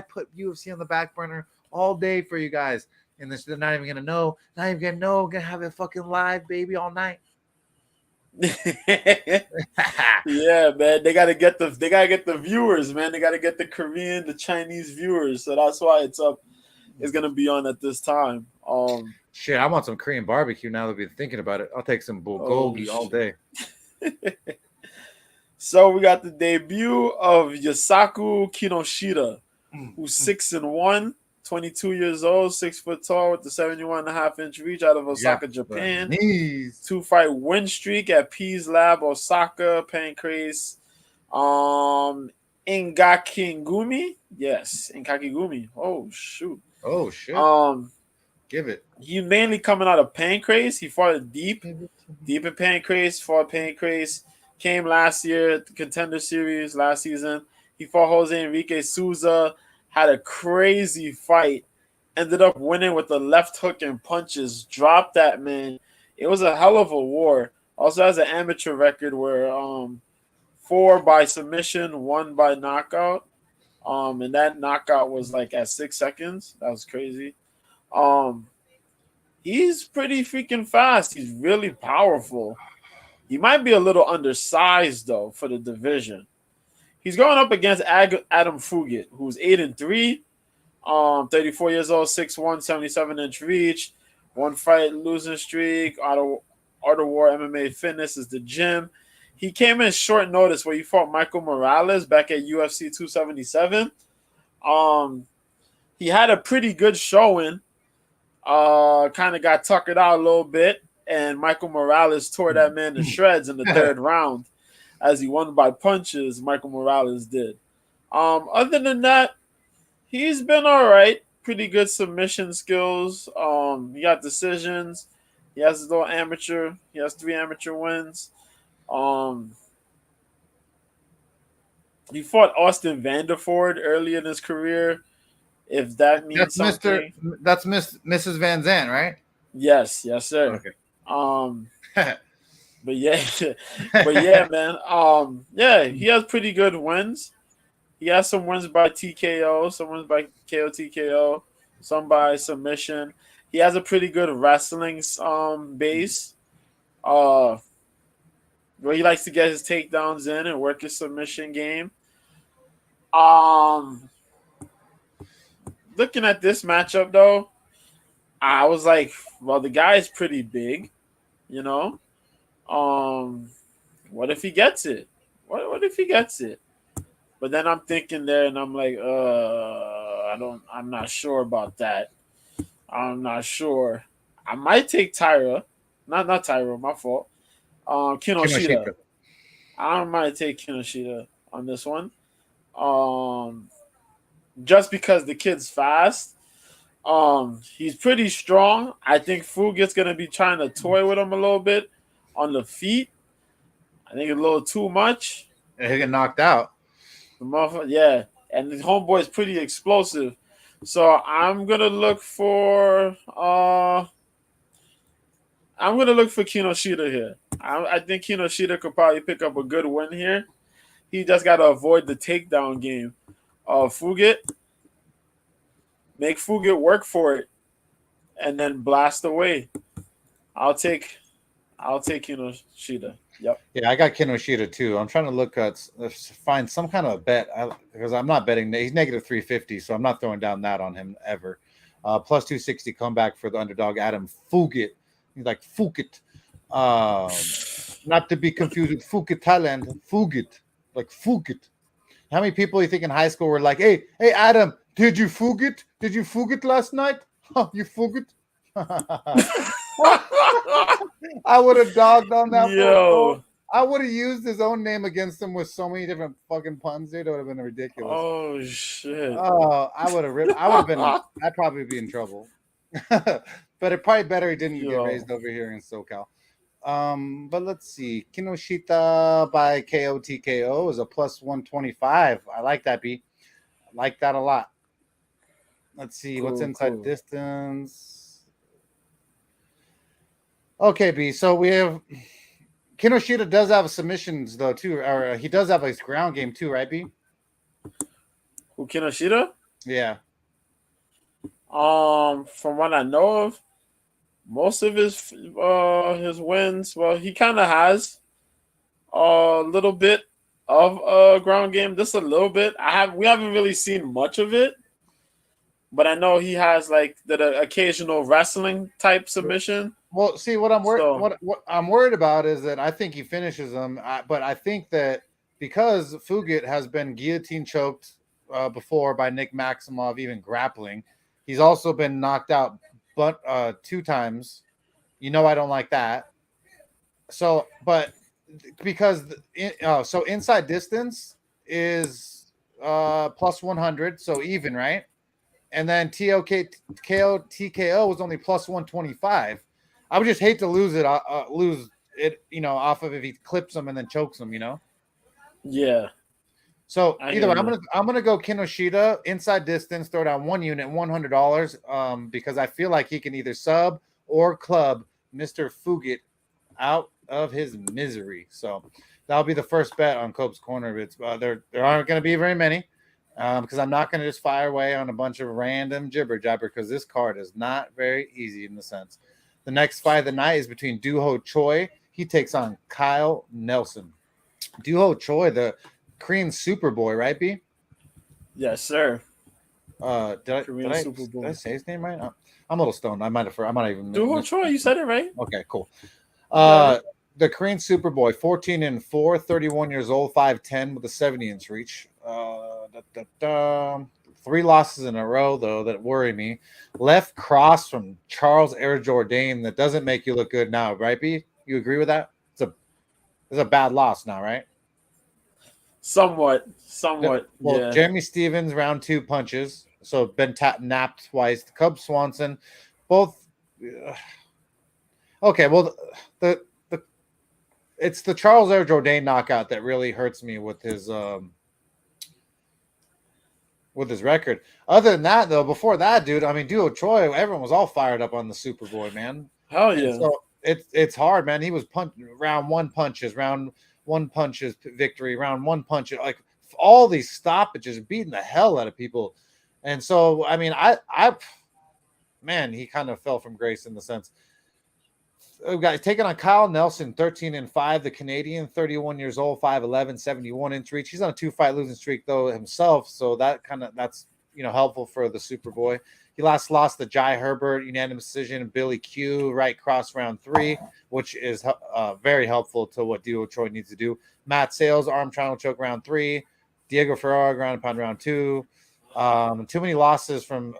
put UFC on the back burner all day for you guys, and they're not even gonna know. Gonna have a fucking live baby all night. Yeah, man. They gotta get the viewers, man. They gotta get the Korean, the Chinese viewers. So that's why it's up. It's gonna be on at this time. Shit, I want some Korean barbecue now that we're thinking about it. I'll take some bulgogi all day. So we got the debut of Yusaku Kinoshita, who's 6-1, 22 years old, 6 foot tall with the 71.5-inch reach out of Osaka, Japan. 2-fight win streak at Pease Lab, Osaka, Pancrase. Ingakigumi? Yes, Ingakigumi. Oh, shoot. Oh, shit. Give it. He mainly coming out of Pancrase. He fought deep in Pancrase, fought Pancrase. Came last year at the Contender Series last season. He fought Jose Enrique Souza. Had a crazy fight. Ended up winning with the left hook and punches. Dropped that man. It was a hell of a war. Also has an amateur record where 4 by submission, 1 by knockout. And that knockout was at 6 seconds. That was crazy. He's pretty freaking fast. He's really powerful. He might be a little undersized though for the division. He's going up against Adam Fugit, who's 8-3, 34 years old, 6'1", 77-inch reach, 1 fight losing streak. Art of War MMA Fitness is the gym. He came in short notice where he fought Michael Morales back at UFC 277. He had a pretty good showing. Kind of got tuckered out a little bit, and Michael Morales tore that man to shreds in the third round as he won by punches. Michael Morales did. Other than that, he's been all right. Pretty good submission skills. He got decisions. He has a little amateur. He has 3 amateur wins. He fought Austin Vanderford early in his career. If that means something. That's Mrs. Van Zandt, right? Yes, sir. Okay. But yeah, man. Yeah, he has pretty good wins. He has some wins by TKO, some wins by KO TKO, some by submission. He has a pretty good wrestling base. Where he likes to get his takedowns in and work his submission game. Looking at this matchup though, I was like, well, the guy is pretty big, you know. What if he gets it? What if he gets it? But then I'm thinking there, and I'm like, I'm not sure about that. I'm not sure. I might take Tyra, not Tyra, my fault. Kinoshita. I might take Kinoshita on this one. Just because the kid's fast. He's pretty strong. I think Fugit's gonna be trying to toy with him a little bit on the feet. I think a little too much. And he get knocked out. Yeah, and the homeboy is pretty explosive. So I'm gonna look for Kinoshita here. I think Kinoshita could probably pick up a good win here. He just got to avoid the takedown game of Fugit. Make Fugit work for it, and then blast away. I'll take Kinoshita. Yep. Yeah, I got Kinoshita too. I'm trying to look at find some kind of a bet because I'm not betting. He's negative 350, so I'm not throwing down that on him ever. Plus 260 comeback for the underdog Adam Fugit. He's like Fugit. Not to be confused with Phuket, Thailand. Fugit, like Fugit. How many people you think in high school were like, hey, Adam, did you Fugit? Did you Fugit last night? Oh, you Fugit? I would have dogged on that. Yo. I would have used his own name against him with so many different fucking puns. It would have been ridiculous. Oh shit. Oh, I would have ripped. I'd probably be in trouble. But it probably better he didn't get raised over here in SoCal. But let's see. Kinoshita by KO TKO is a plus 125. I like that, B. I like that a lot. Let's see what's inside distance. Okay, B. So we have Kinoshita does have submissions though too, or he does have his ground game too, right, B? Who, Kinoshita? Yeah. From what I know of, most of his wins, well, he kind of has a little bit of ground game, just a little bit. We haven't really seen much of it, but I know he has like the occasional wrestling type submission. Well, see, what I'm worried about is that I think he finishes them, but I think that because Fugit has been guillotine choked before by Nick Maximov, even grappling, he's also been knocked out, but 2 times. You know, I don't like that. So, but because so inside distance is plus 100, so even, right? And then KO TKO was only plus 125. I would just hate to lose it, off of if he clips him and then chokes him, Yeah. So either way, I'm gonna go Kinoshita inside distance, throw down 1 unit, $100, because I feel like he can either sub or club Mr. Fugit out of his misery. So that'll be the first bet on Cope's Corner. It's there aren't going to be very many because I'm not going to just fire away on a bunch of random jibber jabber because this card is not very easy in the sense. The next fight of the night is between Doo-Ho Choi. He takes on Kyle Nelson. Doo-Ho Choi, the Korean Superboy, right, B? Yes, sir. Did I say his name right? I'm a little stoned. I might have even. Doo-Ho Choi, you said it right. Okay, cool. the Korean Superboy, 14-4, 31 years old, 5'10", with a 70-inch reach. 3 losses in a row, though, that worry me. Left cross from Charles Air Jourdain that doesn't make you look good now, right, B? You agree with that? It's a bad loss now, right? Somewhat, Well, yeah. Jeremy Stevens, round 2 punches. So been napped twice. Cub Swanson, both. Okay, well, the it's the Charles Air Jourdain knockout that really hurts me with his record. Other than that, though, before that, dude, I mean, Duo Choi, everyone was all fired up on the Superboy, man. Hell And yeah. so it's hard, man. He was round 1 punches, round 1 punches victory, round 1 punch, like all these stoppages, beating the hell out of people. And so, I mean, man, he kind of fell from grace in the sense. We got taking on Kyle Nelson, 13-5, the Canadian, 31 years old, 5'11", 71-inch reach. He's on a 2-fight losing streak though himself, so that's helpful for the Superboy. He last lost to Jai Herbert, unanimous decision, Billy Q, right cross round 3, which is very helpful to what Duo Choi needs to do. Matt Sales, arm triangle choke round 3, Diego Ferrara, ground and pound round 2. Too many losses from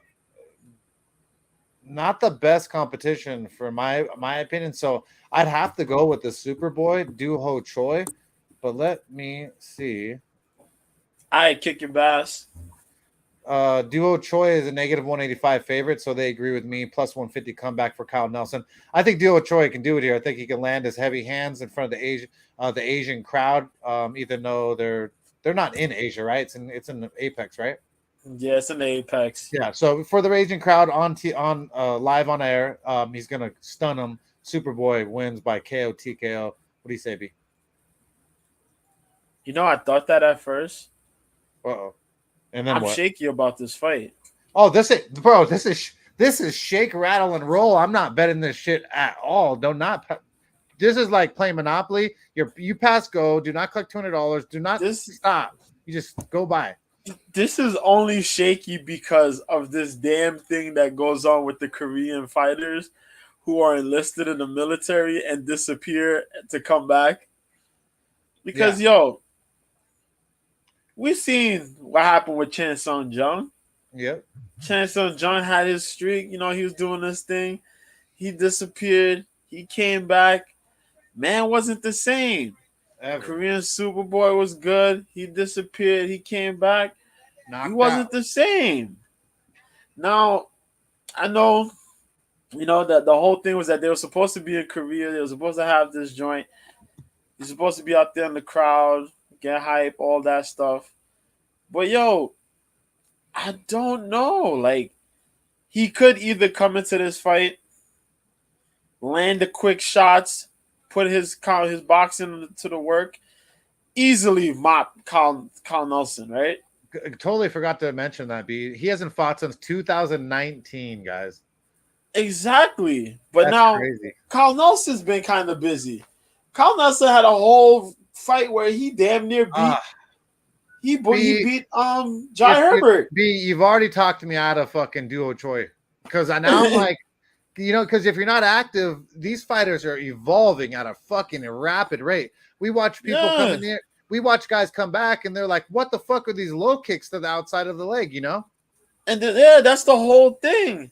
not the best competition for my opinion. So I'd have to go with the Superboy, Duo Choi. But let me see. I kick your ass. Duo Choi is a negative 185 favorite, so they agree with me. Plus 150 comeback for Kyle Nelson. I think Duo Choi can do it here. I think he can land his heavy hands in front of the Asian crowd. Even though they're not in Asia, right? It's in Apex, right? Yeah, it's in the Apex. Yeah, so for the Asian crowd on live on air, he's gonna stun him. Superboy wins by KO TKO. What do you say, B? I thought that at first. Uh-oh. And then I'm what? shaky about this fight. Oh, this is shake, rattle, and roll. I'm not betting this shit at all. This is like playing Monopoly. You pass go. Do not collect $200. Do not stop. You just go by. This is only shaky because of this damn thing that goes on with the Korean fighters who are enlisted in the military and disappear to come back. Because, we've seen what happened with Chan Sung Jung. Yep. Chan Sung Jung had his streak. He was doing this thing. He disappeared. He came back. Man wasn't the same. Ever. Korean Superboy was good. He disappeared. He came back. He wasn't the same. Now, I know, that the whole thing was that they were supposed to be in Korea. They were supposed to have this joint. You're supposed to be out there in the crowd, get hype, all that stuff. But, I don't know. Like, he could either come into this fight, land the quick shots, put his boxing to the work, easily mop Carl Nelson, right? Totally forgot to mention that, B. He hasn't fought since 2019, guys. Exactly. But that's now, crazy. Carl Nelson's been kind of busy. Carl Nelson had a whole fight where he damn near beat he beat Jai Herbert. B, you've already talked to me out of fucking Duo Choi. Because now I'm like, because if you're not active, these fighters are evolving at a fucking rapid rate. We watch people come in here. We watch guys come back, and they're like, what the fuck are these low kicks to the outside of the leg, And then, that's the whole thing.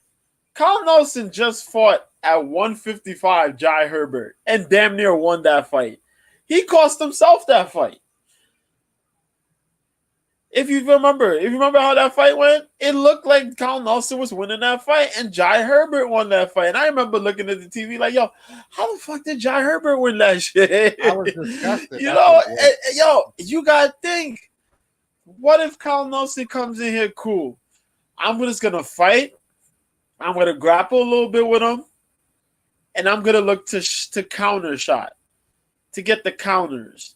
Carl Nelson just fought at 155 Jai Herbert and damn near won that fight. He cost himself that fight. If you remember how that fight went, it looked like Carl Nelson was winning that fight and Jai Herbert won that fight. And I remember looking at the TV like, how the fuck did Jai Herbert win that shit? I was disgusted. You gotta think, what if Carl Nelson comes in here cool? I'm just gonna fight. I'm gonna grapple a little bit with him, and I'm gonna look to counter shot, to get the counters.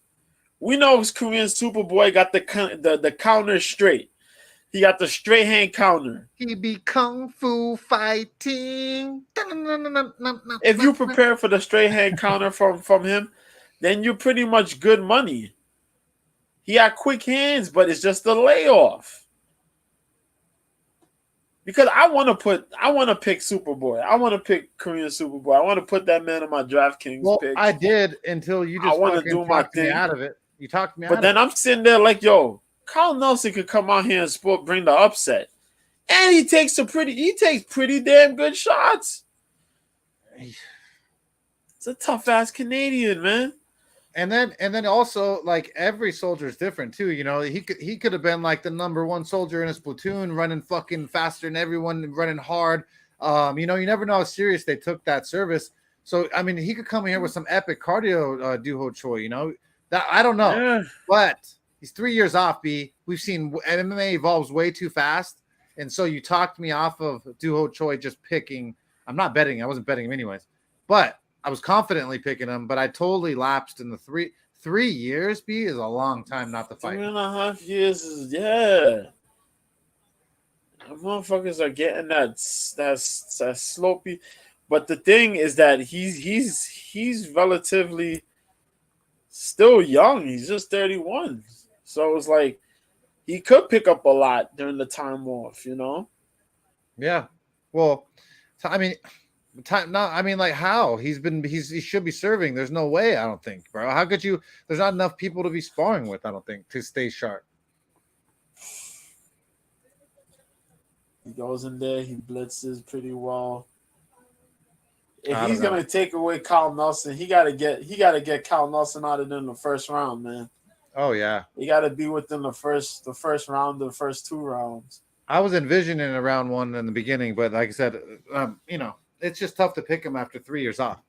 We know Korean Superboy got the counter straight. He got the straight hand counter. He be kung fu fighting. If you prepare for the straight hand counter from him, then you're pretty much good money. He got quick hands, but it's just a layoff. because I want to pick Superboy. I want to pick Korean Superboy. I want to put that man in my DraftKings Well, picks. I did until you I just want to fucking do my talked me thing. out of it. You talked me out But of then it. I'm sitting there like, yo, Kyle Nelson could come out here and bring the upset, and he takes pretty damn good shots. It's a tough ass Canadian, man. And then also like every soldier is different too. You know, he could have been like the number one soldier in his platoon, running fucking faster than everyone, running hard. You know, you never know how serious they took that service. So I mean, he could come in here with some epic cardio, Duho Choi. You know, that I don't know, Yeah. but he's 3 years off. B. We've seen MMA evolves way too fast, and so you talked me off of Duho Choi just picking. I'm not betting. I wasn't betting him anyways, but I was confidently picking him, but I totally lapsed in the 3 years. B is a long time not to fight. 3.5 years is motherfuckers are getting that slopey. But the thing is that he's relatively still young. He's just 31. So it's like he could pick up a lot during the time off, you know? Yeah. Well, I mean, like how he should be serving. There's no way. I don't think, bro. How could you? There's not enough people to be sparring with. I don't think to stay sharp. He goes in there. He blitzes pretty well. If he's gonna take away Kyle Nelson, he gotta get Kyle Nelson out of there in the first round, man. Oh yeah, he gotta be within the first round, the first 2 rounds. I was envisioning a round 1 in the beginning, but like I said, you know, it's just tough to pick him after 3 years off.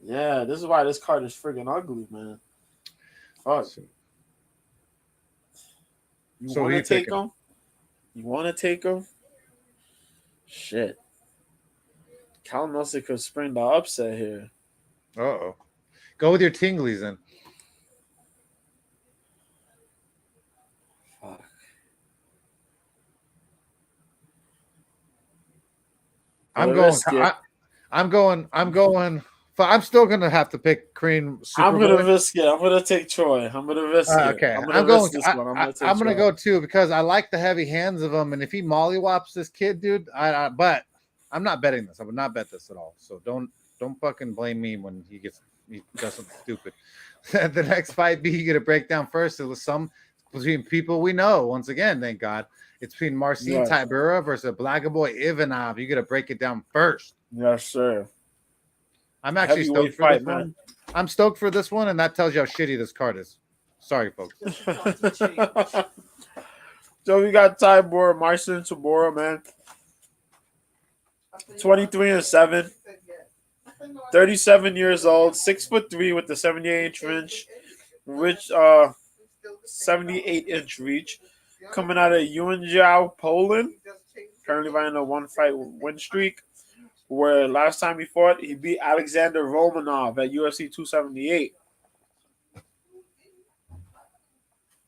Yeah, this is why this card is friggin' ugly, man. Fuck. You want to take him? You want to take him? Shit. Kyle Nelson could spring the upset here. Uh-oh. Go with your tinglies then. Fuck. I'm still gonna have to pick Korean Superboy. I'm gonna risk it. I'm gonna take Troy. I'm gonna risk it. Okay, I'm gonna go too because I like the heavy hands of him, and if he mollywops this kid, dude, but I'm not betting this. I would not bet this at all. So don't fucking blame me when he does something stupid. The next fight, B, you get a breakdown first. It was some between people we know. Once again, thank God, it's between Marcin Tybura versus Blagoboy Ivanov. You got to break it down first. Yes, sir. I'm actually stoked for this one. I'm stoked for this one, and that tells you how shitty this card is. Sorry, folks. So we got Tybura, Marcin Tybura, man. 23-7, 37 years old, 6'3" with the 78-inch reach, 78-inch reach, coming out of Uianjiao, Poland. Currently running a 1-fight win streak. Where last time he fought, he beat Alexander Romanov at UFC 278.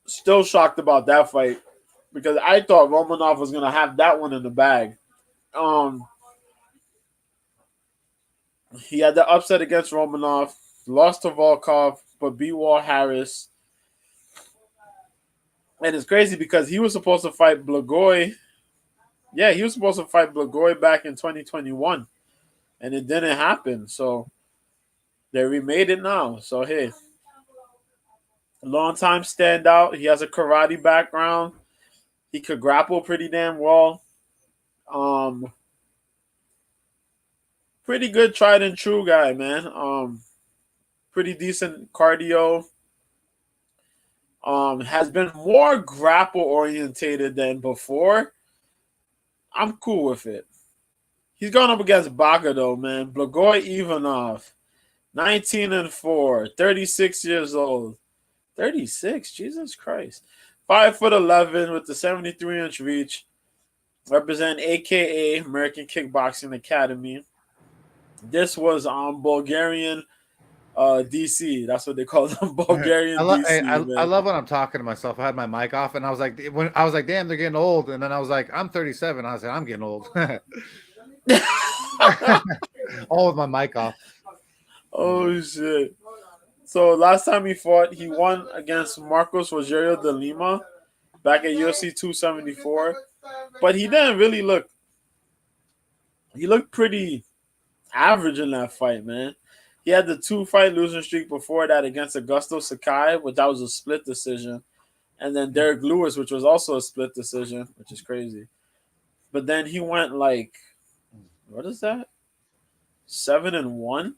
Still shocked about that fight because I thought Romanov was gonna have that one in the bag. He had the upset against Romanov, lost to Volkov, but beat Walt Harris. And it's crazy because he was supposed to fight Blagoy. Yeah, he was supposed to fight Blagoy back in 2021. And it didn't happen. So they remade it now. So hey. Long time standout. He has a karate background. He could grapple pretty damn well. Pretty good tried and true guy, man. Pretty decent cardio. Has been more grapple orientated than before. I'm cool with it. He's going up against Baca though, man. Blagoy Ivanov, 19-4, 36 years old. 36, Jesus Christ. 5'11" with the 73-inch reach. Represent AKA American Kickboxing Academy. This was Bulgarian DC. That's what they call them, Bulgarian DC. I love when I'm talking to myself. I had my mic off, and I was like, damn, they're getting old. And then I was like, I'm 37. I said, I'm getting old. All with my mic off. Oh shit! So last time he fought, he won against Marcos Rogerio de Lima back at UFC 274. but he didn't really look. He looked pretty average in that fight, man. He had the 2-fight losing streak before that against Augusto Sakai, which that was a split decision, and then Derek Lewis, which was also a split decision, which is crazy. But then he went like, what is that? 7-1.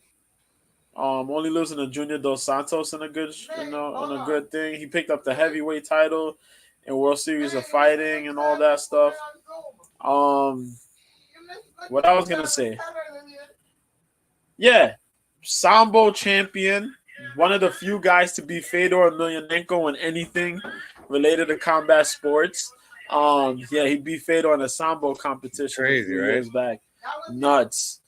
Only losing to Junior Dos Santos in a good, in a good thing. He picked up the heavyweight title in World Series of Fighting and all that stuff. What I was gonna say, yeah, Sambo champion, one of the few guys to beat Fedor Emelianenko in anything related to combat sports. Yeah, he beat Fedor in a Sambo competition a few years back. Nuts.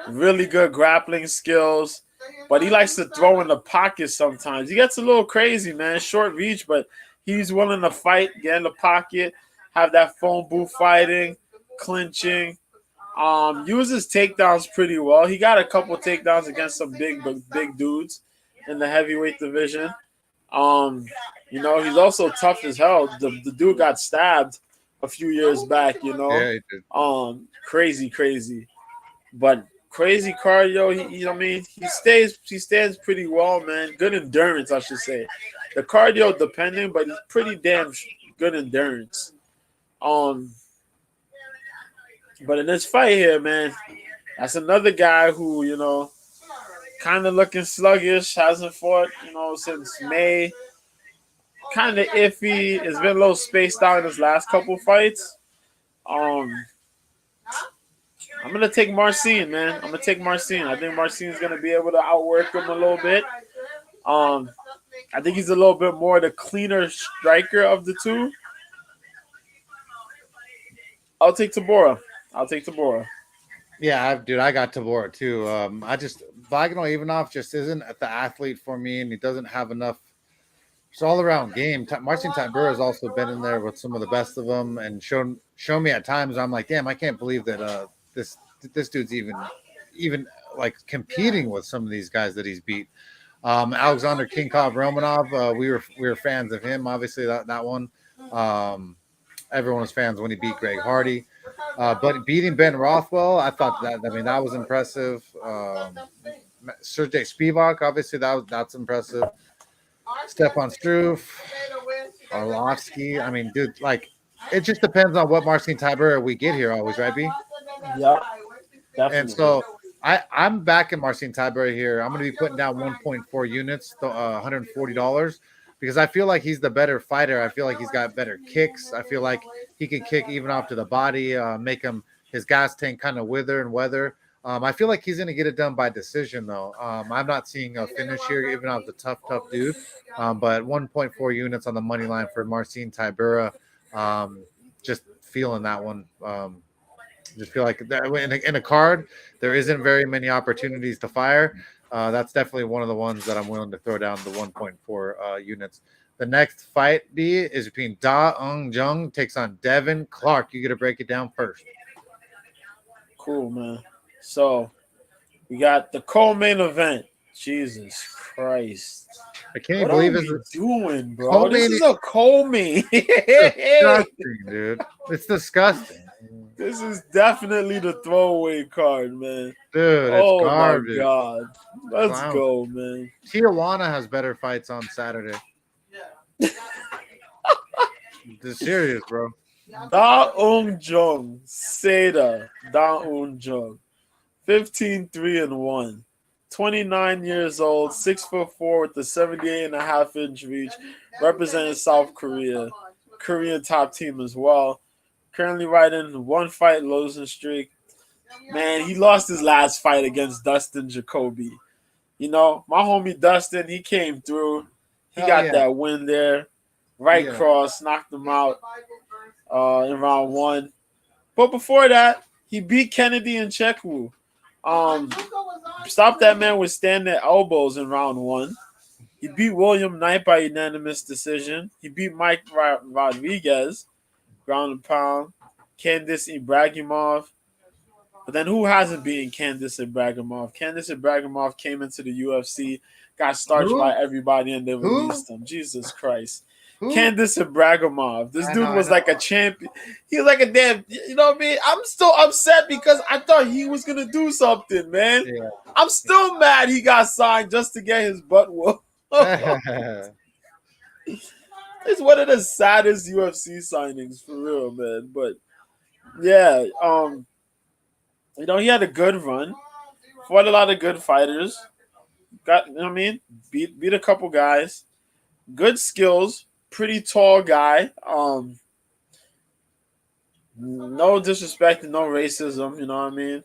Really good grappling skills, but he likes to throw in the pocket sometimes. He gets a little crazy, man. Short reach, but he's willing to fight, get in the pocket, have that phone booth fighting, clinching. Uses takedowns pretty well. He got a couple takedowns against some big dudes in the heavyweight division. He's also tough as hell. The dude got stabbed a few years back, Yeah, he did. Crazy. But crazy cardio, he stands pretty well, man. Good endurance, I should say. The cardio depending, but he's pretty damn good endurance. But in this fight here, man, that's another guy who, kind of looking sluggish, hasn't fought, since May. Kind of iffy. It's been a little spaced out in his last couple fights. I'm going to take Marcin, man. I think Marcin's going to be able to outwork him a little bit. I think he's a little bit more the cleaner striker of the two. I'll take Tabora. Yeah, I got Tabora too. Wagner Ivanov just isn't the athlete for me, and he doesn't have enough. It's all around game. Marcin Tybura has also been in there with some of the best of them, and shown me at times. I'm like, damn, I can't believe that this dude's even like competing with some of these guys that he's beat. Alexander Kinkov Romanov, we were fans of him. Obviously, that one. Everyone was fans when he beat Greg Hardy. But beating Ben Rothwell, I thought that was impressive. Sergey Spivak, obviously that's impressive. Stefan Struve, Arlovsky. Dude, like it just depends on what Marcin Tybura we get here always, right, B? Yeah. Definitely. And so I'm backing Marcin Tybura here. I'm going to be putting down 1.4 units, $140, because I feel like he's the better fighter. I feel like he's got better kicks. I feel like he can kick even off to the body, make his gas tank kind of wither and weather. I feel like he's going to get it done by decision, though. I'm not seeing a finish here, even though it's a tough dude. But 1.4 units on the money line for Marcin Tybura. Just feeling that one. Just feel like that in a card, there isn't very many opportunities to fire. That's definitely one of the ones that I'm willing to throw down the 1.4 units. The next fight, B, is between Da Ung Jung takes on Devin Clark. You got to break it down first. Cool, man. So we got the co-main event. Jesus Christ. I can't believe it's doing, bro. Co-main, this is a co-main. Disgusting, dude. It's disgusting. This is definitely the throwaway card, man. Dude, it's garbage. My God. Let's go, man. Tijuana has better fights on Saturday. This serious, bro. Da Ung Jung, Seda, Da Ung Jung, 15-3-1, 29 years old, 6'4" with the 78.5-inch reach, representing South Korea, Korean top team as well. Currently riding one fight losing streak. Man, he lost his last fight against Dustin Jacoby. My homie Dustin, he came through. He got that win there. Cross, knocked him out in round one. But before that, he beat Kennedy and Chekwu. Stopped that man with standing elbows in round one. He beat William Knight by unanimous decision. He beat Mike Rodriguez, ground and pound. Candice Ibragimov. But then who hasn't beaten Candice Ibragimov? Candice Ibragimov came into the UFC, got starched by everybody, and they released him. Jesus Christ. Candice Ibragimov. This I dude know, was like a champion. He was like a damn, you know what I mean? I'm still upset because I thought he was gonna do something, man. Yeah. I'm still mad he got signed just to get his butt whooped. It's one of the saddest UFC signings for real, man. But yeah, he had a good run, fought a lot of good fighters. Got, you know what I mean? Beat a couple guys. Good skills, pretty tall guy. No disrespect and no racism, you know what I mean?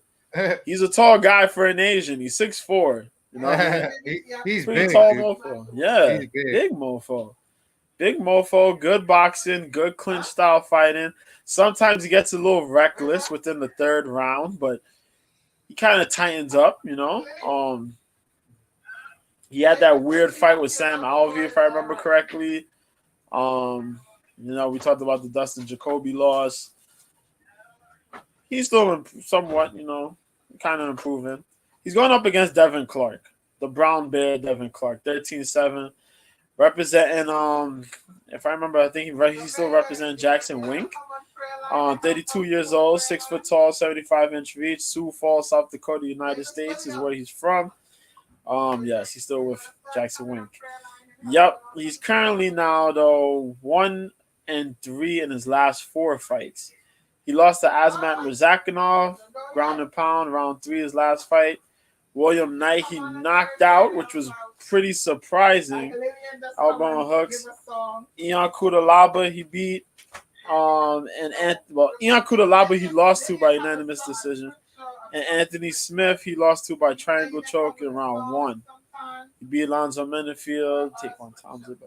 He's a tall guy for an Asian. He's 6'4". You know what I mean? He's Pretty big, tall dude. mofo. Yeah. He's big. Big mofo. Big mofo, good boxing, good clinch style fighting. Sometimes he gets a little reckless within the third round, but he kind of tightens up, you know. He had that weird fight with Sam Alvey, if I remember correctly. We talked about the Dustin Jacoby loss. He's still somewhat, kind of improving. He's going up against Devin Clark, the Brown Bear Devin Clark, 13-7. Representing, if I remember, I think he still represents Jackson Wink. 32 years old, 6 foot tall, 75-inch reach. Sioux Falls, South Dakota, United States is where he's from. Yes, he's still with Jackson Wink. Yep, he's currently now though 1-3 in his last 4 fights. He lost to Azmat Razakhanov, ground and pound, round 3 his last fight. William Knight he knocked out, which was pretty surprising. Elbow and hooks. Ion Kudalaba he beat. Ion Kudalaba he lost to by unanimous decision. And Anthony Smith he lost to by triangle choke in round 1. He beat Alonzo Menefield, Taekwon Thompson.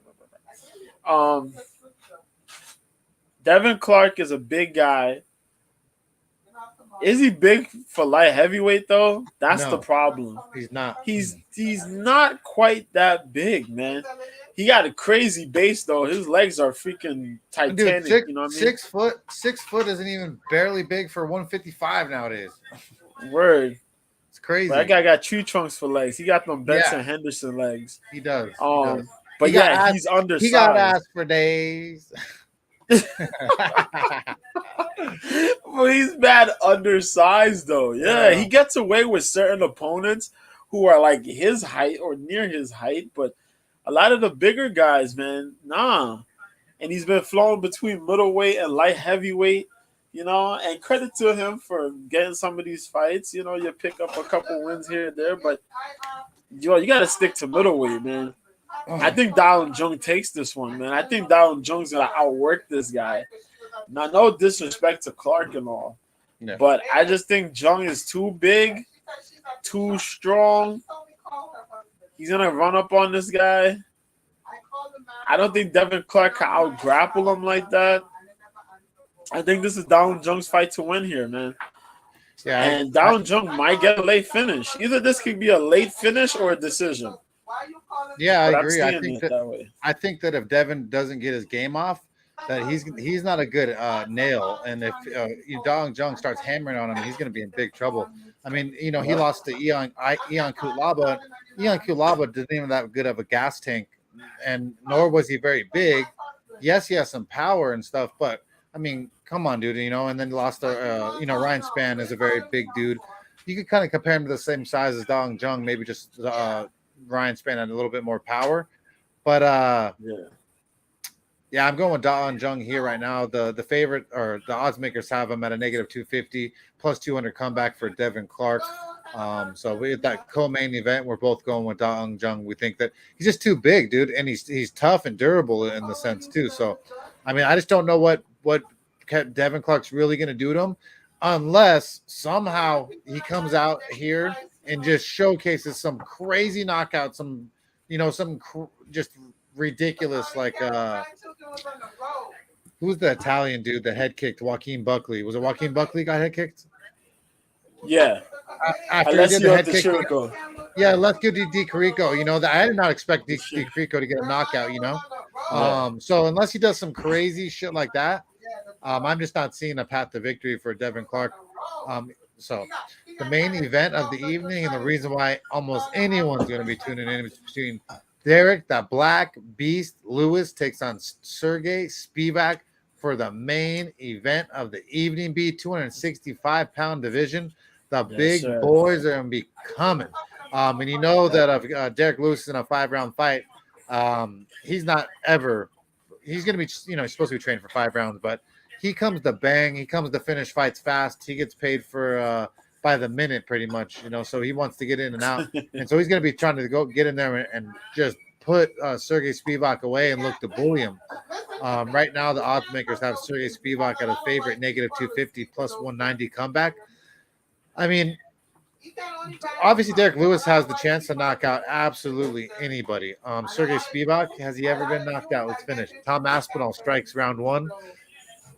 Devin Clark is a big guy. Is he big for light heavyweight though? That's the problem. He's not. He's not quite that big, man. He got a crazy base though. His legs are freaking titanic. Dude, you know what I mean? 6 foot isn't even barely big for 155 nowadays. Word. It's crazy. But that guy got chew trunks for legs. He got them Benson Henderson legs. He does. But he's undersized. He got ass for days. Well, he's bad undersized though. Yeah, he gets away with certain opponents who are like his height or near his height, but a lot of the bigger guys, man, nah. And he's been flown between middleweight and light heavyweight, and credit to him for getting some of these fights. You pick up a couple wins here and there, but you got to stick to middleweight, man. I think Dallin Jung takes this one, man. I think Dallin Jung's going to outwork this guy. Now, no disrespect to Clark and all, but I just think Jung is too big, too strong. He's going to run up on this guy. I don't think Devin Clark can out-grapple him like that. I think this is Dallin Jung's fight to win here, man. Yeah, and Dallin Jung might get a late finish. Either this could be a late finish or a decision. Yeah, I agree. I think that if Devin doesn't get his game off, that he's not a good nail, and if Dallin Jung starts hammering on him, he's going to be in big trouble. I mean, he lost to Ion Kutlaba. Ion Kutlaba didn't even that good of a gas tank, and nor was he very big. Yes, he has some power and stuff, but I mean, come on, dude, and then lost to Ryan Spann is a very big dude. You could kind of compare him to the same size as Dallin Jung, maybe just Ryan Spann had a little bit more power, but yeah, I'm going with Dallin Jung here right now. The favorite or the odds makers have him at a -250 plus 200 comeback for Devin Clark. So we at that co-main event, we're both going with Dallin Jung. We think that he's just too big, dude, and he's tough and durable in the sense too. So, I mean, I just don't know what Devin Clark's really going to do to him, unless somehow he comes out here and just showcases some crazy knockout, just ridiculous, like who's the Italian dude that head kicked Joaquin Buckley? Was it Joaquin Buckley got head kicked? Yeah. After he did the head kick. Yeah, let's go to Di Carico. I did not expect Di Carico to get a knockout, So unless he does some crazy shit like that, I'm just not seeing a path to victory for Devin Clark. So the main event of the evening, and the reason why almost anyone's going to be tuning in is between Derek, the Black Beast Lewis, takes on Sergey Spivac for the main event of the evening. 265-pound division. The Yes, big sir. boys are going to be coming. And you know that Derek Lewis is in a 5-round fight. He's not ever. He's going to be, he's supposed to be training for 5 rounds, but he comes to bang. He comes to finish fights fast. He gets paid for by the minute, pretty much. So he wants to get in and out. And so he's going to be trying to go get in there and just put Sergey Spivak away and look to bully him. Right now, the odds makers have Sergey Spivak at a favorite -250 plus 190 comeback. I mean, obviously, Derek Lewis has the chance to knock out absolutely anybody. Sergey Spivak, has he ever been knocked out? Let's finish. Tom Aspinall strikes round 1.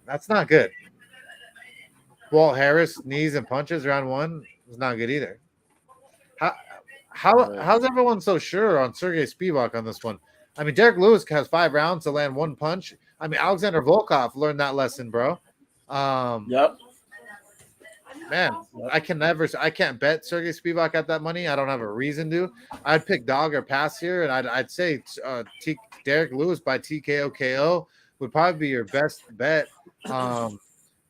That's not good. Walt Harris, knees and punches round 1 is not good either. How's everyone so sure on Sergey Spivak on this one? I mean, Derek Lewis has 5 rounds to land 1 punch. I mean, Alexander Volkov learned that lesson, bro. Yep. Man, I can't bet Sergey Spivak at that money. I don't have a reason to. I'd pick dog or pass here, and I'd say Derek Lewis by TKO KO would probably be your best bet.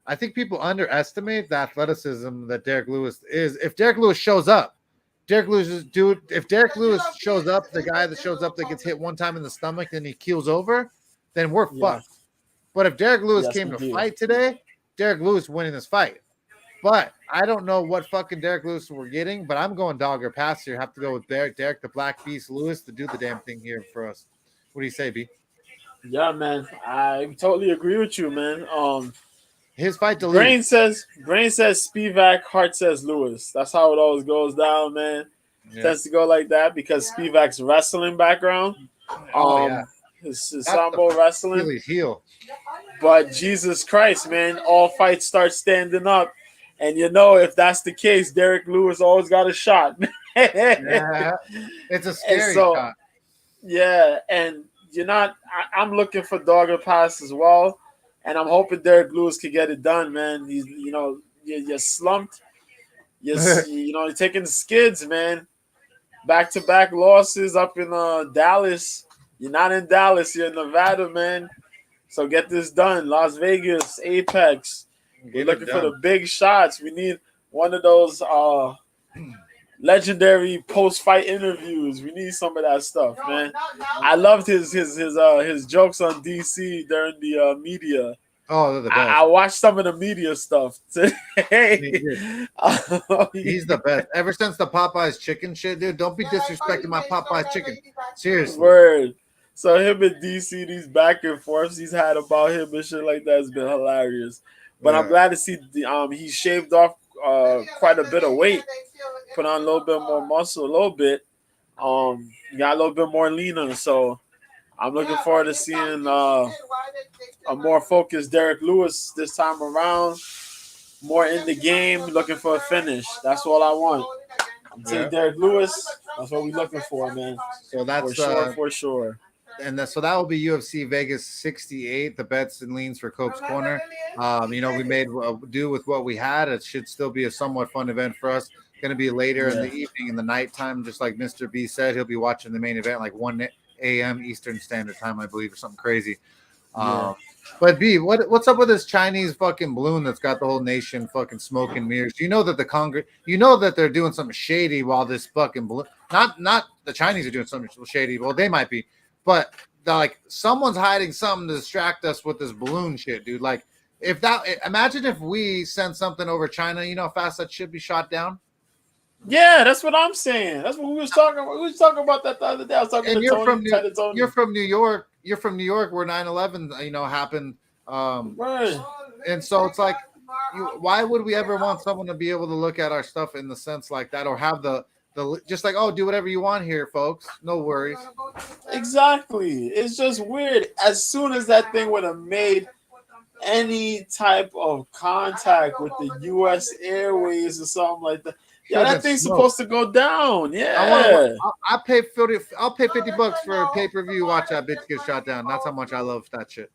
I think people underestimate the athleticism that Derek Lewis is. If Derek Lewis shows up, if Derek Lewis shows up, the guy that shows up that gets hit 1 time in the stomach, then he keels over, then we're fucked. But if Derek Lewis came to fight today, Derek Lewis winning this fight. But I don't know what fucking Derek Lewis we're getting, but I'm going dog or pass here. Have to go with Derek the Black Beast Lewis to do the damn thing here for us. What do you say, B? Yeah, man. I totally agree with you, man. His fight to brain says Spivak, heart says Lewis. That's how it always goes down, man. Yeah. Tends to go like that because Spivak's wrestling background. His sambo wrestling. Heel. But Jesus Christ, man, all fights start standing up. And if that's the case, Derek Lewis always got a shot. Yeah, it's a scary shot. Yeah, and I'm looking for dog or pass as well. And I'm hoping Derek Lewis can get it done, man. He's, you're slumped. You're taking the skids, man. Back-to-back losses up in Dallas. You're not in Dallas. You're in Nevada, man. So get this done. Las Vegas, Apex. We're looking for the big shots. We need one of those legendary post-fight interviews. We need some of that stuff, man. I loved his jokes on DC during the media. Oh, they're the best. I watched some of the media stuff today. He's the best. Ever since the Popeyes chicken shit, dude. Don't be disrespecting my Popeyes chicken. Seriously. Word. So him and DC, these back and forths he's had about him and shit like that has been hilarious. But I'm glad to see he shaved off quite a bit of weight, put on a little bit more muscle, a little bit. Got a little bit more leaner. So I'm looking forward to seeing a more focused Derek Lewis this time around. More in the game, looking for a finish. That's all I want. I'm saying Derek Lewis. That's what we're looking for, man. So that's for sure. And so that will be UFC Vegas 68, the bets and leans for Cope's Corner. We made do with what we had. It should still be a somewhat fun event for us. Going to be later in the evening, in the nighttime, just like Mr. B said. He'll be watching the main event like 1 a.m. Eastern Standard Time, I believe, or something crazy. But B, what's up with this Chinese fucking balloon that's got the whole nation fucking smoke and mirrors? You know that the Congress, that they're doing something shady while this fucking balloon, not the Chinese are doing something shady. Well, they might be. But someone's hiding something to distract us with this balloon shit, dude. Like, imagine if we send something over China, you know how fast that should be shot down. Yeah, that's what I'm saying. That's what we was talking about. We was talking about that the other day. I was talking to Tony. You're from New York. You're from New York, where 9/11, happened. Right. And so it's like, why would we ever want someone to be able to look at our stuff in the sense like that, or have the just like, do whatever you want here, folks. No worries. Exactly. It's just weird. As soon as that thing would have made any type of contact with the U.S. Airways or something like that, that thing's supposed to go down. Yeah. I'll pay $50 for a pay-per-view. Watch that bitch get shot down. That's how much I love that shit.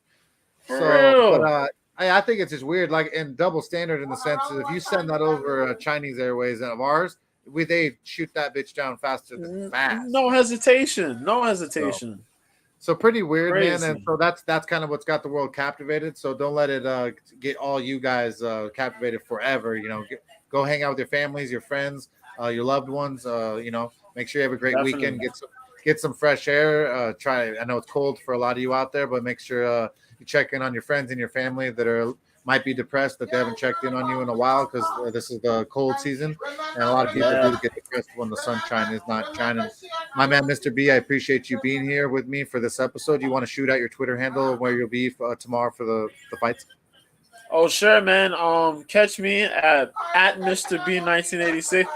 For real. But I think it's just weird, like in double standard in the sense that if you send that over Chinese Airways of ours, they shoot that bitch down faster than fast. No hesitation. No hesitation. So pretty weird, Crazy. man. And so that's kind of what's got the world captivated. So don't let it get all you guys captivated forever. You know, go hang out with your families, your friends, your loved ones. You know, make sure you have a great Definitely. weekend. Get some fresh air. I know it's cold for a lot of you out there, but make sure you check in on your friends and your family that might be depressed that they haven't checked in on you in a while, because this is the cold season, and a lot of people do get depressed when the sunshine is not shining. My man, Mr. B, I appreciate you being here with me for this episode. You want to shoot out your Twitter handle where you'll be tomorrow for the fights? Oh, sure, man. Catch me at Mr. B 1986.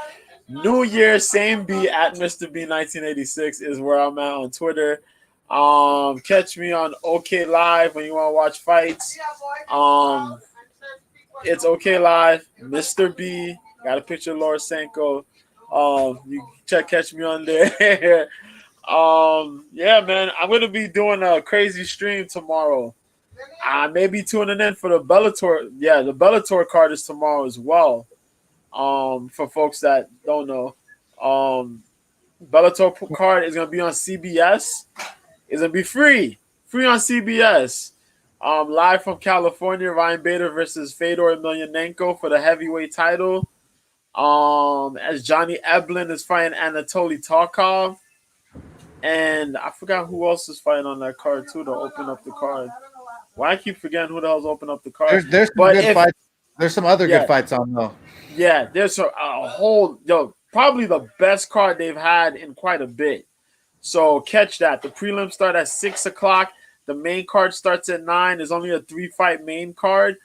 New Year, same B at Mr. B 1986 is where I'm at on Twitter. Catch me on OK Live when you want to watch fights. It's OK Live, Mr. B. Got a picture of Laura Sanko. You catch me on there. Yeah, man. I'm gonna be doing a crazy stream tomorrow. I may be tuning in for the Bellator. Yeah, the Bellator card is tomorrow as well. For folks that don't know, Bellator card is gonna be on CBS. It's gonna be free on CBS. Live from California, Ryan Bader versus Fedor Emelianenko for the heavyweight title. As Johnny Eblen is fighting Anatoly Tarkov, and I forgot who else is fighting on that card too to open up the card. Why I keep forgetting who the hell's open up the card? There's some good fights. There's some other good fights on though. Yeah, there's a whole probably the best card they've had in quite a bit. So catch that. The prelims start at 6:00. The main card starts at 9. There's only a 3-fight main card,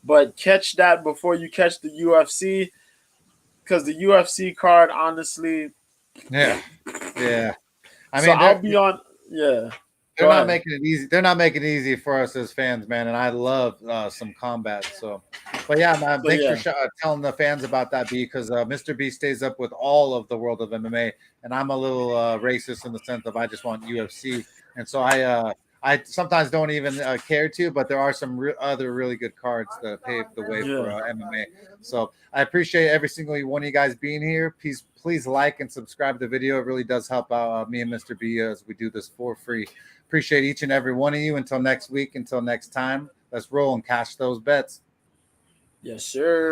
but catch that before you catch the UFC, because the UFC card, honestly, yeah. I mean, so I'll be on. Yeah. They're not making it easy. They're not making it easy for us as fans, man. And I love some combat. So, but yeah, man, thanks for telling the fans about that, B, because Mr. B stays up with all of the world of MMA, and I'm a little racist in the sense of I just want UFC, and so I sometimes don't even care to, but there are some other really good cards that pave the way for MMA. So I appreciate every single one of you guys being here. Please like and subscribe to the video. It really does help out me and Mr. B as we do this for free. Appreciate each and every one of you. Until next week, until next time, let's roll and cash those bets. Yes, sir.